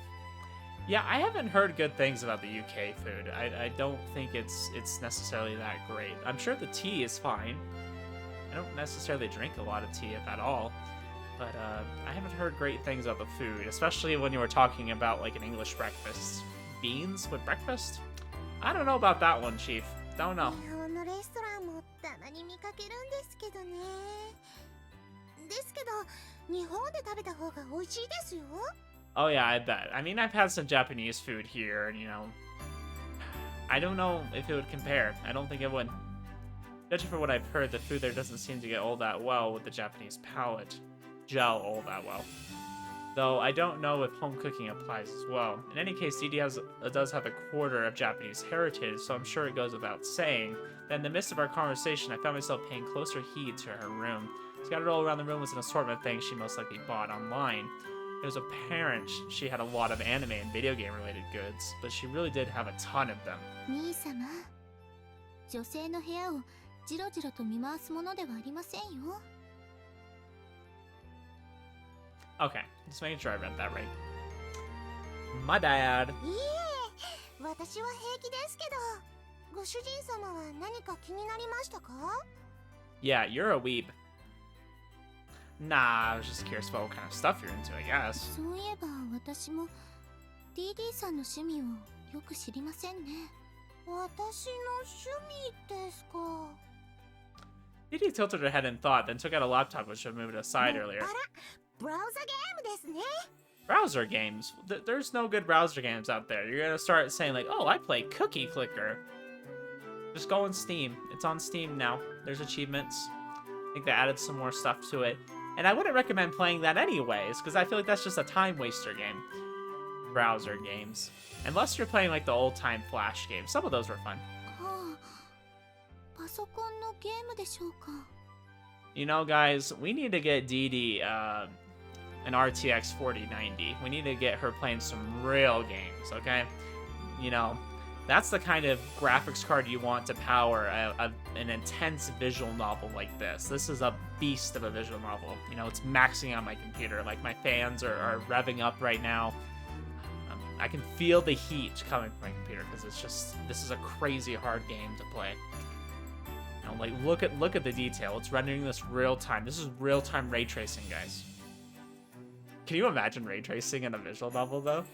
Yeah, I haven't heard good things about the UK food. I don't think it's necessarily that great. I'm sure the tea is fine. I don't necessarily drink a lot of tea, if at all. But I haven't heard great things about the food, especially when you were talking about like an English breakfast. Beans with breakfast? I don't know about that one, Chief. Don't know. Oh yeah, I bet. I mean, I've had some Japanese food here, and you know, I don't know if it would compare. I don't think it would. Judging for what I've heard, the food there doesn't seem to get all that well with the Japanese palate. Gel all that well. Though I don't know if home cooking applies as well. In any case, Dee Dee does have a quarter of Japanese heritage, so I'm sure it goes without saying that in the midst of our conversation, I found myself paying closer heed to her room. Scattered all around the room was an assortment of things she most likely bought online. It was apparent she had a lot of anime and video game related goods, but she really did have a ton of them. 兄様、女性の部屋をじろじろと見回すものではありませんよ。 Okay, just making sure I read that right. My bad. いいえ、私は平気ですけど、ご主人様は何か気になりましたか? Yeah, you're a weeb. Nah, I was just curious about what kind of stuff you're into, I guess. そういえば私も DD さんの趣味をよく知りませんね。私の趣味ですか? Dee tilted her head in thought, then took out a laptop which had moved aside earlier. ブラウザゲームですね。 Browser games? There's no good browser games out there. You're gonna start saying like, oh, I play Cookie Clicker. Just go on Steam. It's on Steam now. There's achievements. I think they added some more stuff to it. And I wouldn't recommend playing that anyways, because I feel like that's just a time waster game. Browser games. Unless you're playing like the old-time Flash games. Some of those were fun. はあ、パソコンのゲームでしょうか? You know, guys, we need to get Dee Dee an RTX 4090. We need to get her playing some real games, okay? You know, that's the kind of graphics card you want to power an intense visual novel like this. This is a beast of a visual novel. You know, it's maxing on my computer. Like, my fans are revving up right now. I can feel the heat coming from my computer because it's just, this is a crazy hard game to play. You know, like, look at the detail. It's rendering this real time. This is real time ray tracing, guys. Can you imagine ray tracing in a visual novel, though?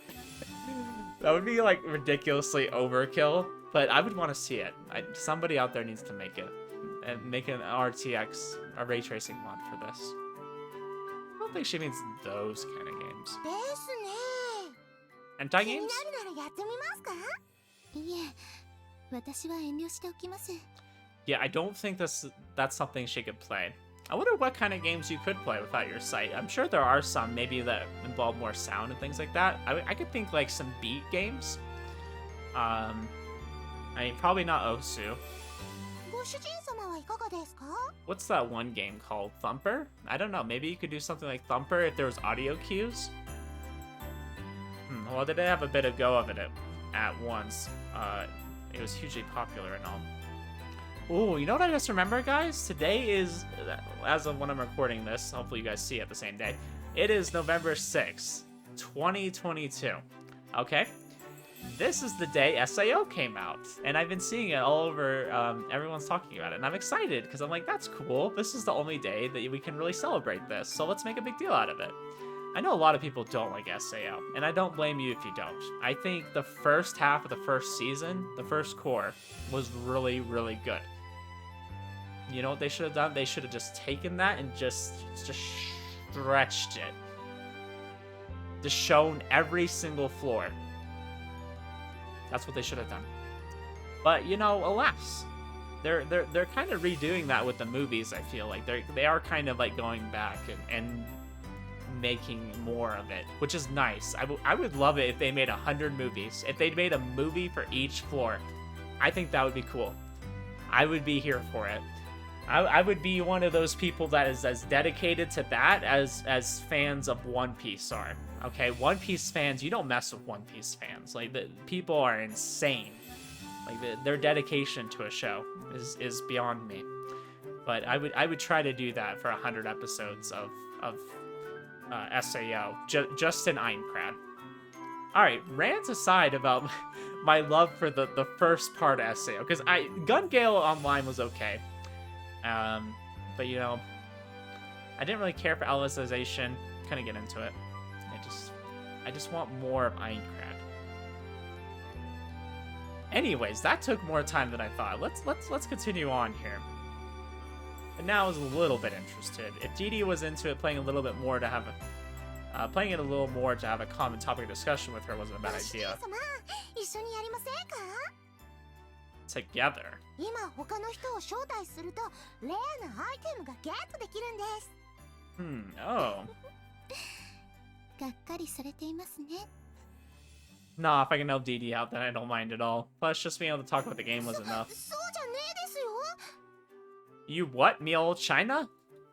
That would be, like, ridiculously overkill, but I would want to see it. Somebody out there needs to make it. And make an RTX, a ray tracing mod for this. don't think she means those kind of games. ですね。 Hentai 気に games? なるならやってみますか？いえ、私は遠慮しておきます。 Yeah, I don't think that's something she could play. I wonder what kind of games you could play without your sight. I'm sure there are some maybe that involve more sound and things like that. I could think like some beat games. I mean, probably not Osu. ご主人様はいかがですか？ What's that one game called? Thumper? I don't know. Maybe you could do something like Thumper if there was audio cues. Well, they did have a bit of go of it at once. It was hugely popular and all. Oh, you know what I just remember, guys? Today is, as of when I'm recording this, hopefully you guys see it the same day. It is November 6th, 2022. Okay? This is the day SAO came out, and I've been seeing it all over, everyone's talking about it, and I'm excited, because I'm like, that's cool. This is the only day that we can really celebrate this, so let's make a big deal out of it. I know a lot of people don't like SAO, and I don't blame you if you don't. I think the first half of the first season, the first core, was really, really good. You know what they should have done? They should have just taken that and just stretched it. Just shown every single floor. That's what they should have done. But, you know, alas. They're kind of redoing that with the movies, I feel like. They are kind of like going back and making more of it, which is nice. I would love it if they made 100 movies. If they made a movie for each floor, I think that would be cool. I would be here for it. I would be one of those people that is as dedicated to that as fans of One Piece are. Okay, One Piece fans, you don't mess with One Piece fans. Like, the people are insane. Like, their dedication to a show is beyond me. But I would try to do that for 100 episodes of SAO, just in Einkrad. Alright, rants aside about my love for the first part of SAO, because Gun Gale Online was okay. But you know, I didn't really care for Alicization, couldn't get into it. I just want more of Einkrad. Anyways, that took more time than I thought. Let's continue on here. And now I was a little bit interested. If Didi was into it, playing it a little more to have a common topic of discussion with her wasn't a bad idea. Together. 今他の人を招待するとレアなアイテムがゲットできるんです。Oh. がっかりされていますね。 Nah, if I can help Didi out, then I don't mind at all. Plus, just being able to talk about the game was enough. そうじゃねえですよ。 You what? Me old China?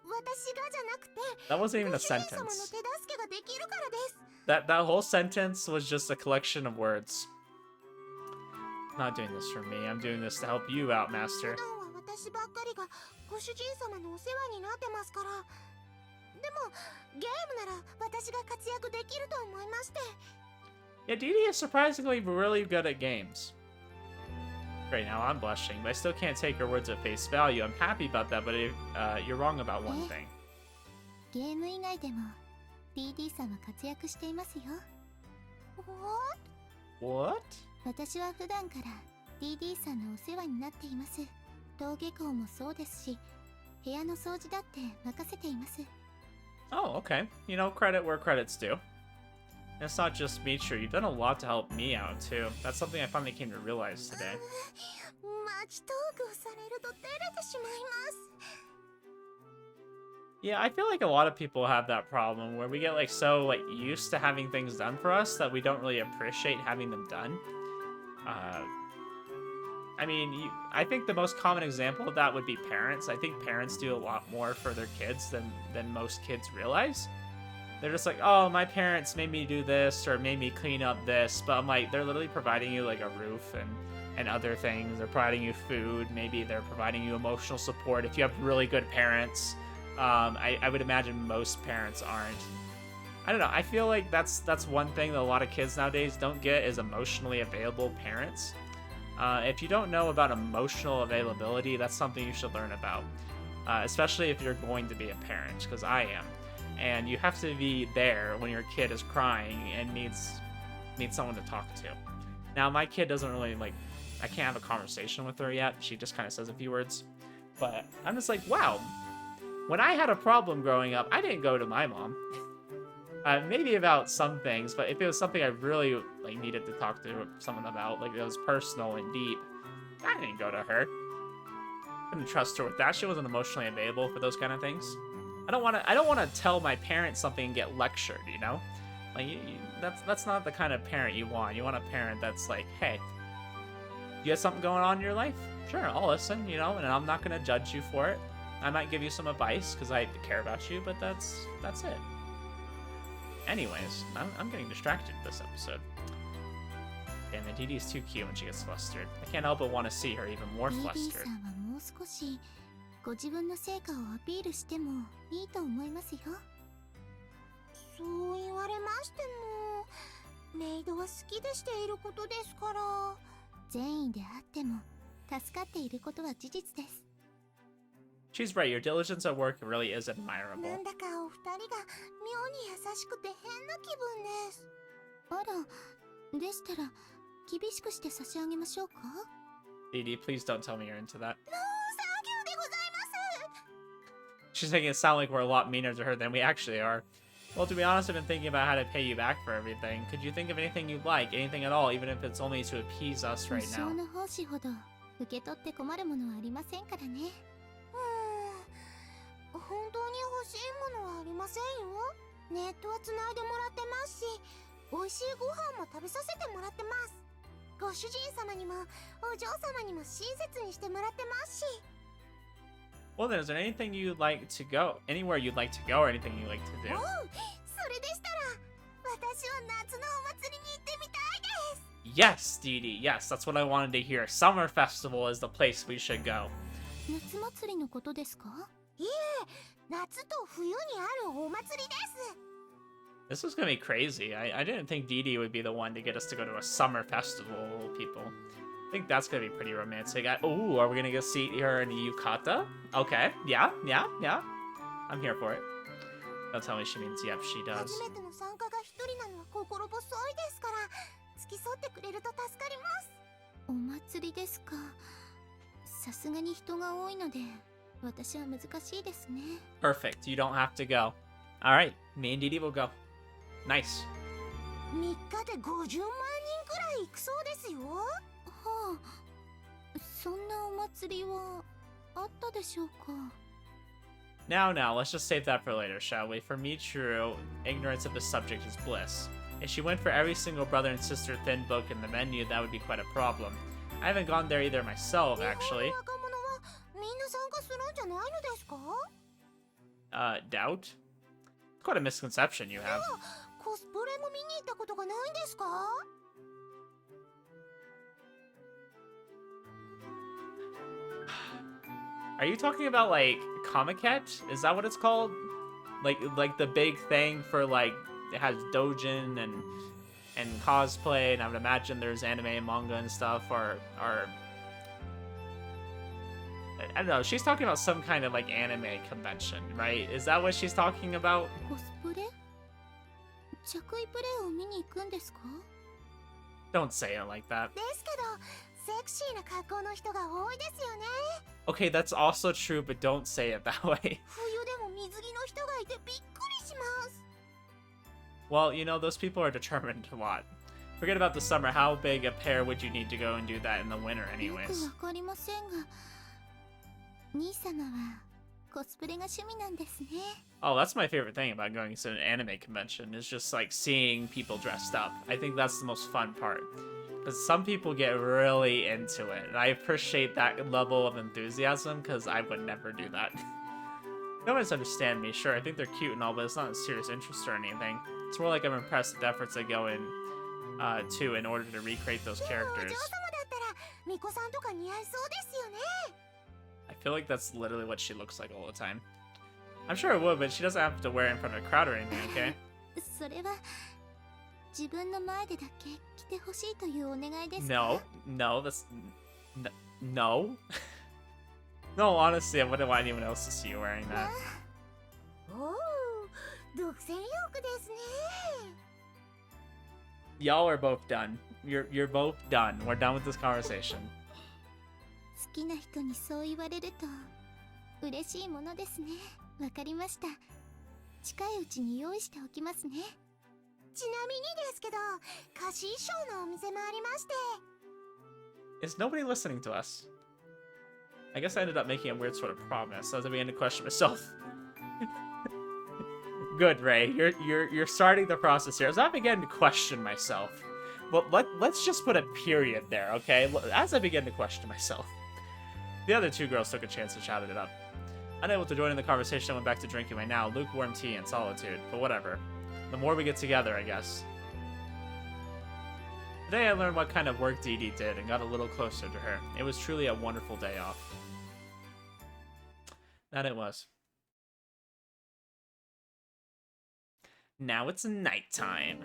私がじゃなくて、 That wasn't even a ご主人様の sentence. 手助けができるからです。 That whole sentence was just a collection of words. I'm not doing this for me. I'm doing this to help you out, Master. 普段は私ばっかりがご主人様のお世話になってますから。でもゲームなら私が活躍できると思いまして。 Yeah, Didi is surprisingly really good at games. Right now, I'm blushing, but I still can't take her words at face value. I'm happy about that, but you're wrong about one thing. ゲーム以外でも DD さんは活躍していますよ。What? 私は普段から DD さんのお世話になっています。登下校もそうですし、部屋の掃除だって任せています。 Oh, okay. You know, credit where credit's due. And it's not just Michiru. You've done a lot to help me out, too. That's something I finally came to realize today. マジトークをされると照れてしまいます。 Yeah, I feel like a lot of people have that problem where we get like so like used to having things done for us that we don't really appreciate having them done. I mean, I think the most common example of that would be parents. I think parents do a lot more for their kids than most kids realize. They're just like, oh, my parents made me do this or made me clean up this, but I'm like, they're literally providing you like a roof and other things. They're providing you food. Maybe they're providing you emotional support if you have really good parents. I would imagine most parents aren't. I don't know. I feel like that's one thing that a lot of kids nowadays don't get is emotionally available parents. If you don't know about emotional availability, that's something you should learn about, especially if you're going to be a parent, because I am. And you have to be there when your kid is crying and needs someone to talk to. Now, my kid doesn't really like, I can't have a conversation with her yet. She just kind of says a few words. But I'm just like, wow, When I had a problem growing up, I didn't go to my mom. Maybe about some things, but if it was something I really like needed to talk to someone about, like it was personal and deep, I didn't go to her. Couldn't trust her with that. She wasn't emotionally available for those kind of things. I don't want to tell my parents something and get lectured, you know? Like that's not the kind of parent you want. You want a parent that's like, hey, you have something going on in your life? Sure, I'll listen, you know, and I'm not gonna judge you for it. I might give you some advice because I care about you, but that's it. Anyways, I'm getting distracted this episode. Damn it, Dee Dee's too cute when she gets flustered. I can't help but want to see her even more flustered. ご自分の成果をアピールしてもいいと思いますよ。そう言われましても、メイドは好きでしていることですから。善意であっても助かっていることは事実です。She's right. Your diligence at work really is admirable. なんだかお二人が妙に優しくて変な気分です。あら、でしたら厳しくして差し上げましょうか。Dee Dee, please don't tell me you're into that. She's making it sound like we're a lot meaner to her than we actually are. Well, to be honest, I've been thinking about how to pay you back for everything. Could you think of anything you'd like? Anything at all, even if it's only to appease us right now? の奉仕ほど受け取って困るものはありませんからね。本当に欲しいものはありませんよ。ネットは繋いでもらってますし、美味しいご飯も食べさせてもらってます。ご主人様にもお嬢様にも親切にしてもらってますし。Well, then, is there anything you'd like to go? Anywhere you'd like to go or anything you'd like to do? それでしたら、私は夏のお祭りに行ってみたいです。Yes, Dee Dee. Yes, that's what I wanted to hear. Summer Festival is the place we should go. 夏祭りのことですか？いえ、夏と冬にあるお祭りです。This is gonna be crazy. I didn't think Dee Dee would be the one to get us to go to a summer festival, people. I think that's gonna be pretty romantic. Ooh, are we gonna go see her in a yukata? Okay, yeah. I'm here for it. Don't tell me she means yep, she does. 初めての参加が一人なのは心細いですから、付き添ってくれると助かります。お祭りですか。さすがに人が多いので、私は難しいですね。Perfect. You don't have to go. All right, me and Dee Dee will go. Nice. 3日で50万人くらい行くそうですよ。はあ、そんなお祭りはあったでしょうか。Now, let's just save that for later, shall we? For Michiru, ignorance of the subject is bliss. If she went for every single brother and sister thin book in the menu, that would be quite a problem. I haven't gone there either myself, actually. 若者はみんな参加するんじゃないのですか？ Doubt? Quite a misconception you have. コスプレも見に行ったことがないんですか？ Are you talking about, like, Comiket? Is that what it's called? Like the big thing for, like, it has doujin and cosplay, and I would imagine there's anime and manga and stuff, or I don't know, she's talking about some kind of, like, anime convention, right? Is that what she's talking about? コスプレ？着衣プレイを見に行くんですか？ Don't say it like that. ですけど、セクシーな格好の人が多いですよね。Okay, that's also true, but don't say it that way. 冬でも水着の人がいてびっくりします。Well, you know, those people are determined a lot. Forget about the summer. How big a pair would you need to go and do that in the winter よ anyways? くわかりませんが、兄様はコスプレが趣味なんですね。Oh, that's my favorite thing about going to an anime convention is just like seeing people dressed up. I think that's the most fun part. Because some people get really into it, and I appreciate that level of enthusiasm because I would never do that. No one understand me, sure, I think they're cute and all, but it's not a serious interest or anything. It's more like I'm impressed with the efforts I go in to in order to recreate those でもお嬢様だ characters. ったら、巫女さんとか似合いそうですよね。I feel like that's literally what she looks like all the time. I'm sure it would, but she doesn't have to wear it in front of a crowd or anything, okay? それは自分の前でだけ着てほしいというお願いですか？ No, that's... No. No, honestly, I wouldn't want anyone else to see you wearing that. おお、独占欲ですね。Y'all are both done. You're both done. We're done with this conversation. 好きな人にそう言われると嬉しいものですね。わかりました。近いうちに用意しておきますね。ちなみにですけど、貸し衣装のお店もありまして。Is nobody listening to us? I guess I ended up making a weird sort of promise as I began to question myself. Good, Ray. You're starting the process here. As I began to question myself. Well, let's just put a period there, okay? As I began to question myself. The other two girls took a chance and shouted it up. Unable to join in the conversation, I went back to drinking my now lukewarm tea in solitude. But whatever. The more we get together, I guess. Today I learned what kind of work Dee Dee did and got a little closer to her. It was truly a wonderful day off. That it was. Now it's nighttime.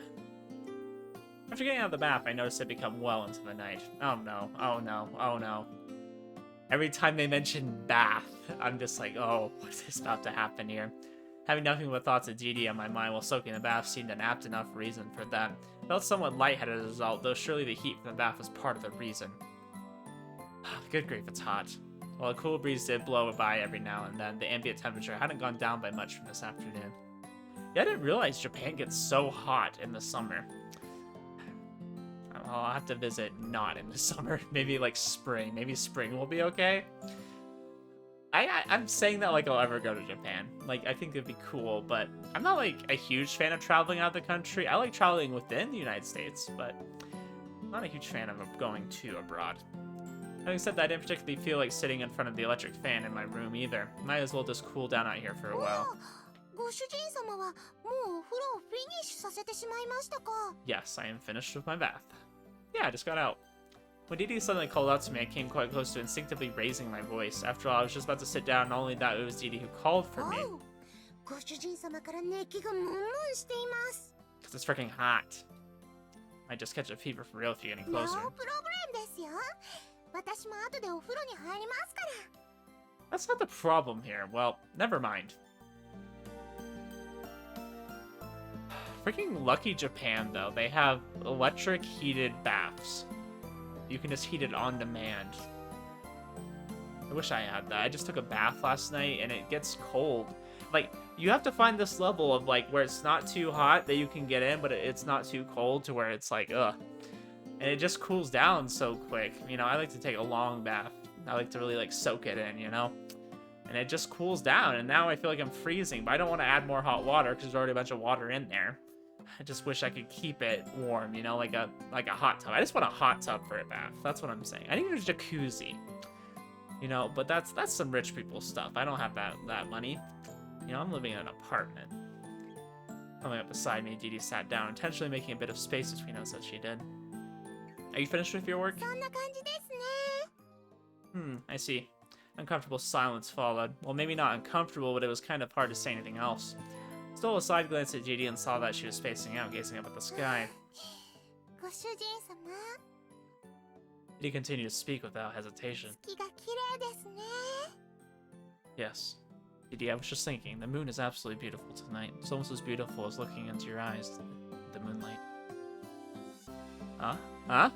After getting out of the bath, I noticed it become well into the night. Oh no, oh no, oh no. Every time they mention bath, I'm just like, oh, what is about to happen here? Having nothing but thoughts of Dee Dee on my mind while soaking in the bath seemed an apt enough reason for that. Felt somewhat lightheaded as a result, though surely the heat from the bath was part of the reason. Good grief, it's hot. While a cool breeze did blow by every now and then, the ambient temperature hadn't gone down by much from this afternoon. Yeah, I didn't realize Japan gets so hot in the summer. I'll have to visit not in the summer. Maybe like spring. Maybe spring will be okay. I'm saying that like I'll ever go to Japan. Like, I think it'd be cool, but I'm not like a huge fan of traveling out of the country. I like traveling within the United States, but I'm not a huge fan of going to abroad. Having said that, I didn't particularly feel like sitting in front of the electric fan in my room either. Might as well just cool down out here for a while. Yes, I am finished with my bath. Yeah, I just got out. When Dee Dee suddenly called out to me, I came quite close to instinctively raising my voice. After all, I was just about to sit down, not only that, it was Dee Dee who called for me. Because it's freaking hot. Might just catch a fever for real if you're getting closer. That's not the problem here. Well, never mind. Freaking lucky Japan, though. They have electric heated baths. You can just heat it on demand. I wish I had that. I just took a bath last night and it gets cold. Like, you have to find this level of like where it's not too hot that you can get in, but it's not too cold to where it's like, ugh. And it just cools down so quick. You know, I like to take a long bath. I like to really like soak it in, you know? And it just cools down. And now I feel like I'm freezing, but I don't want to add more hot water because there's already a bunch of water in there. I just wish I could keep it warm, you know, like a hot tub. I just want a hot tub for a bath. That's what I'm saying. I need a jacuzzi, you know, but that's some rich people stuff. I don't have that money. You know, I'm living in an apartment. Coming up beside me, Dee Dee sat down, intentionally making a bit of space between us as she did. Are you finished with your work? I see. Uncomfortable silence followed. Well, maybe not uncomfortable, but it was kind of hard to say anything else. Stole a side glance at Dee Dee and saw that she was spacing out, gazing up at the sky. Dee continued to speak without hesitation. Yes. Dee Dee, I was just thinking, the moon is absolutely beautiful tonight. It's almost as beautiful as looking into your eyes, the moonlight. Huh? Huh?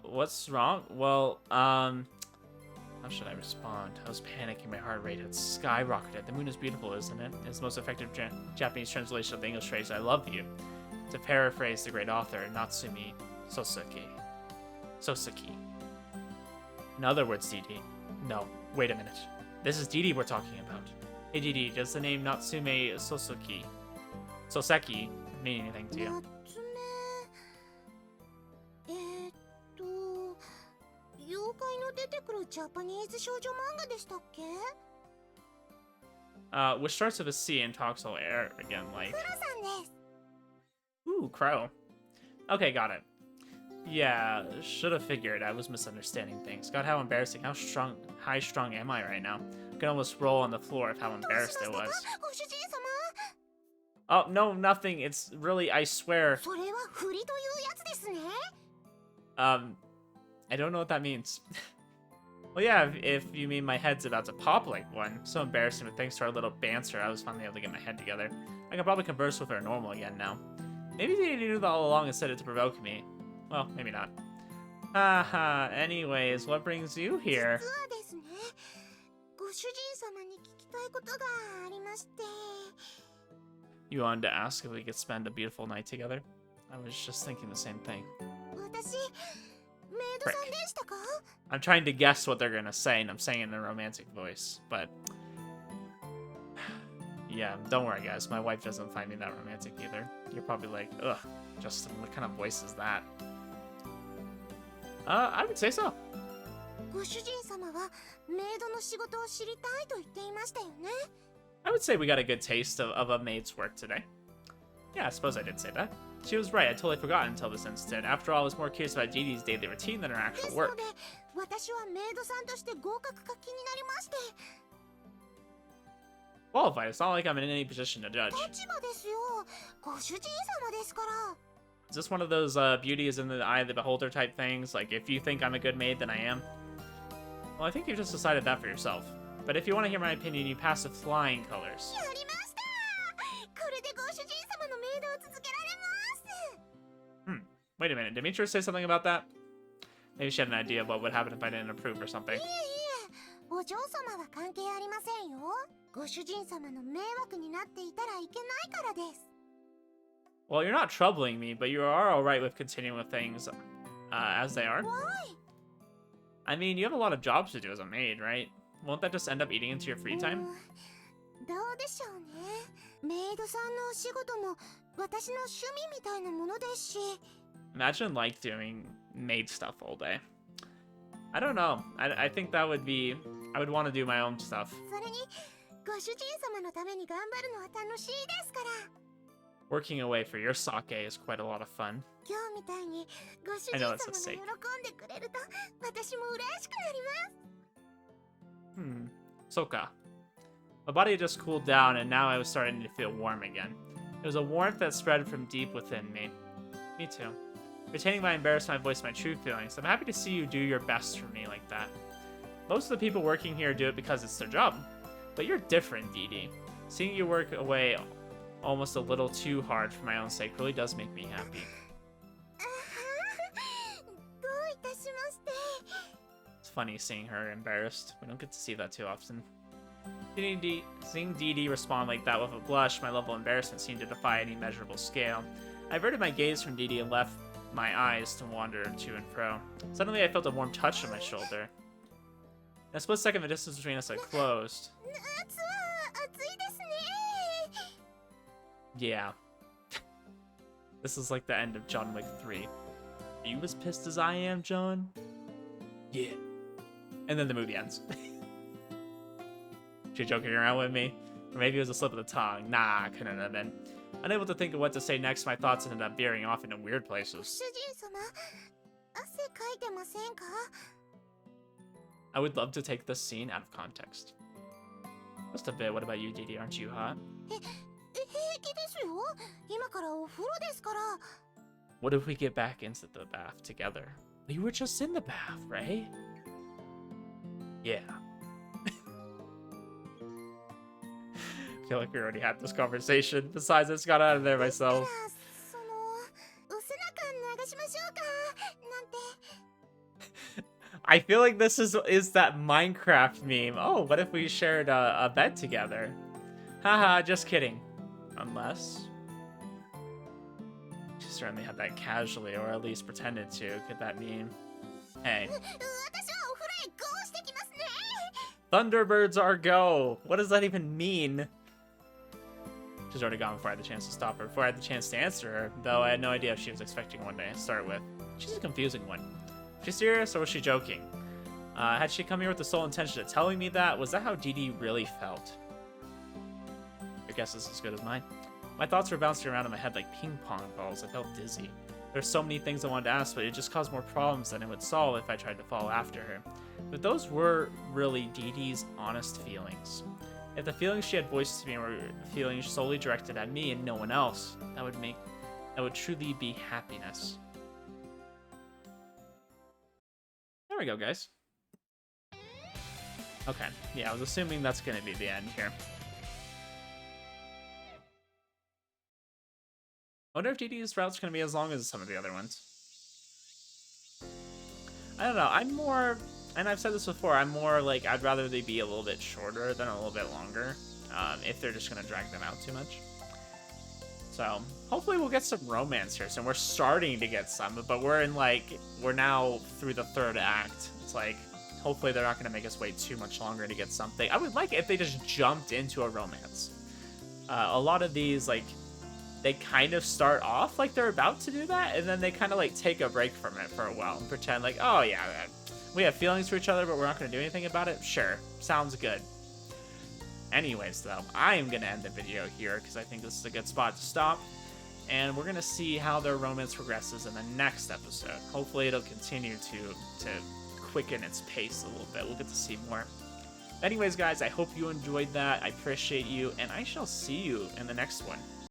What's wrong? Well, how should I respond? I was panicking, my heart rate had skyrocketed. The moon is beautiful, isn't it? It's the most effective Japanese translation of the English phrase, I love you. To paraphrase the great author, Natsumi Soseki. In other words, Dee Dee. No, wait a minute. This is Dee Dee we're talking about. Hey Dee Dee, does the name Natsume Soseki mean anything to you? Which starts with a C and talks all air again, like... Ooh, Crow. Okay, got it. Yeah, should have figured. I was misunderstanding things. God, how embarrassing. How high strung am I right now? I can almost roll on the floor of how embarrassed I was. Oh, no, nothing. It's really, I swear. I don't know what that means. Well, yeah, if you mean my head's about to pop like one. So embarrassing, but thanks to our little banter, I was finally able to get my head together. I can probably converse with her normal again now. Maybe they knew that all along and said it to provoke me. Well, maybe not. Haha, anyways, what brings you 実 here? はですね、ご主人様に聞きたいことがありまして。 You wanted to ask if we could spend a beautiful night together? I was just thinking the same thing. 私、メイドさんでしたか？ I'm trying to guess what they're gonna say, and I'm saying it in a romantic voice, but... Yeah, don't worry, guys. My wife doesn't find me that romantic either. You're probably like, ugh, Justin, what kind of voice is that? I would say so. ご主人様はメイドの仕事を知りたいと言っていましたよね。 I would say we got a good taste of a maid's work today. Yeah, I suppose I did say that. She was right, I totally forgot until this instant. After all, I was more curious about Dee Dee's daily routine than her で actual すの work. で、私はメイドさんとして合格か気になりまして。 Qualified, it's not like I'm in any position to judge. 立場ですよ。ご主人様ですから。 Is this one of those beauty is in the eye of the beholder type things? Like, if you think I'm a good maid, then I am? Well, I think you've just decided that for yourself. But if you want to hear my opinion, you pass with flying colors. やりました。これでご主人様のメイドを続けられます。 Wait a minute, did Michiru say something about that? Maybe she had an idea of what would happen if I didn't approve or something. いえいえ、お嬢様は関係ありませんよ。ご主人様の迷惑になっていたらいけないからです。 Well, you're not troubling me, but you are alright with continuing with things as they are. Why? I mean, you have a lot of jobs to do as a maid, right? Won't that just end up eating into your free time? どうでしょうね。メイドさんのお仕事も私の趣味みたいなものですし。 Imagine, like, doing maid stuff all day. I don't know. I think that would be... I would want to do my own stuff. それに、ご主人様のために頑張るのは楽しいですから。 Working away for your sake is quite a lot of fun. 今日みたいにご主 I 人 know 様 that's が a 喜 mistake. んでくれると私も嬉しくなります。 So ka. My body just cooled down, and now I was starting to feel warm again. It was a warmth that spread from deep within me. Me too. Retaining my embarrassment, I voiced my true feelings. I'm happy to see you do your best for me like that. Most of the people working here do it because it's their job. But you're different, Dee Dee. Seeing you work away almost a little too hard for my own sake really does make me happy. どういたしまして。 It's funny seeing her embarrassed. We don't get to see that too often. Seeing Dee Dee respond like that with a blush, my level of embarrassment seemed to defy any measurable scale. I averted my gaze from Dee Dee and left my eyes to wander to and fro. Suddenly, I felt a warm touch on my shoulder. In a split second, the distance between us had closed. 夏は暑いですね。 Yeah. This is like the end of John Wick 3. Are you as pissed as I am, John? Yeah. And then the movie ends. She joking around with me? Or maybe it was a slip of the tongue. Nah, couldn't have been. Unable to think of what to say next, my thoughts ended up veering off into weird ご places. 主人様、汗かいてませんか？ I would love to take this scene out of context. Just a bit. What about you, Dee Dee? Aren't you hot? 平気ですよ。今からお風呂ですから。 What if we get back into the bath together? We were just in the bath, right? Yeah. I feel like we already had this conversation. Besides, I just got out of there だ myself. からそのお背中流しましょうかなんて。 I feel like this is that Minecraft meme. Oh, what if we shared a bed together? Haha, just kidding. Unless... She certainly had that casually, or at least pretended to. Could that mean... Hey. 私はお風呂へゴーしてきますね。 Thunderbirds are go! What does that even mean? She's already gone before I had the chance to stop her, before I had the chance to answer her, though I had no idea if she was expecting one to start with. She's a confusing one. Was she serious or was she joking? Had she come here with the sole intention of telling me that? Was that how Dee Dee really felt? Your guess is as good as mine. My thoughts were bouncing around in my head like ping pong balls. I felt dizzy. There's so many things I wanted to ask, but it just caused more problems than it would solve if I tried to follow after her. But those were really Dee Dee's honest feelings. If the feelings she had voiced to me were feelings solely directed at me and no one else, that would truly be happiness. There we go, guys. Okay, yeah, I was assuming that's gonna be the end here. I wonder if Dee Dee's route's gonna be as long as some of the other ones. I don't know. I'm more, and I've said this before, I'm more like, I'd rather they be a little bit shorter than a little bit longer, if they're just going to drag them out too much. So hopefully we'll get some romance here. So we're starting to get some, but we're now through the third act. It's like, hopefully they're not going to make us wait too much longer to get something. I would like it if they just jumped into a romance. A lot of these, like, they kind of start off like they're about to do that, and then they kind of like take a break from it for a while and pretend like, oh yeah, we have feelings for each other, but we're not going to do anything about it. Sure, sounds good. Anyways, though, I am going to end the video here because I think this is a good spot to stop. And we're going to see how their romance progresses in the next episode. Hopefully it'll continue to quicken its pace a little bit. We'll get to see more. Anyways, guys, I hope you enjoyed that. I appreciate you, and I shall see you in the next one.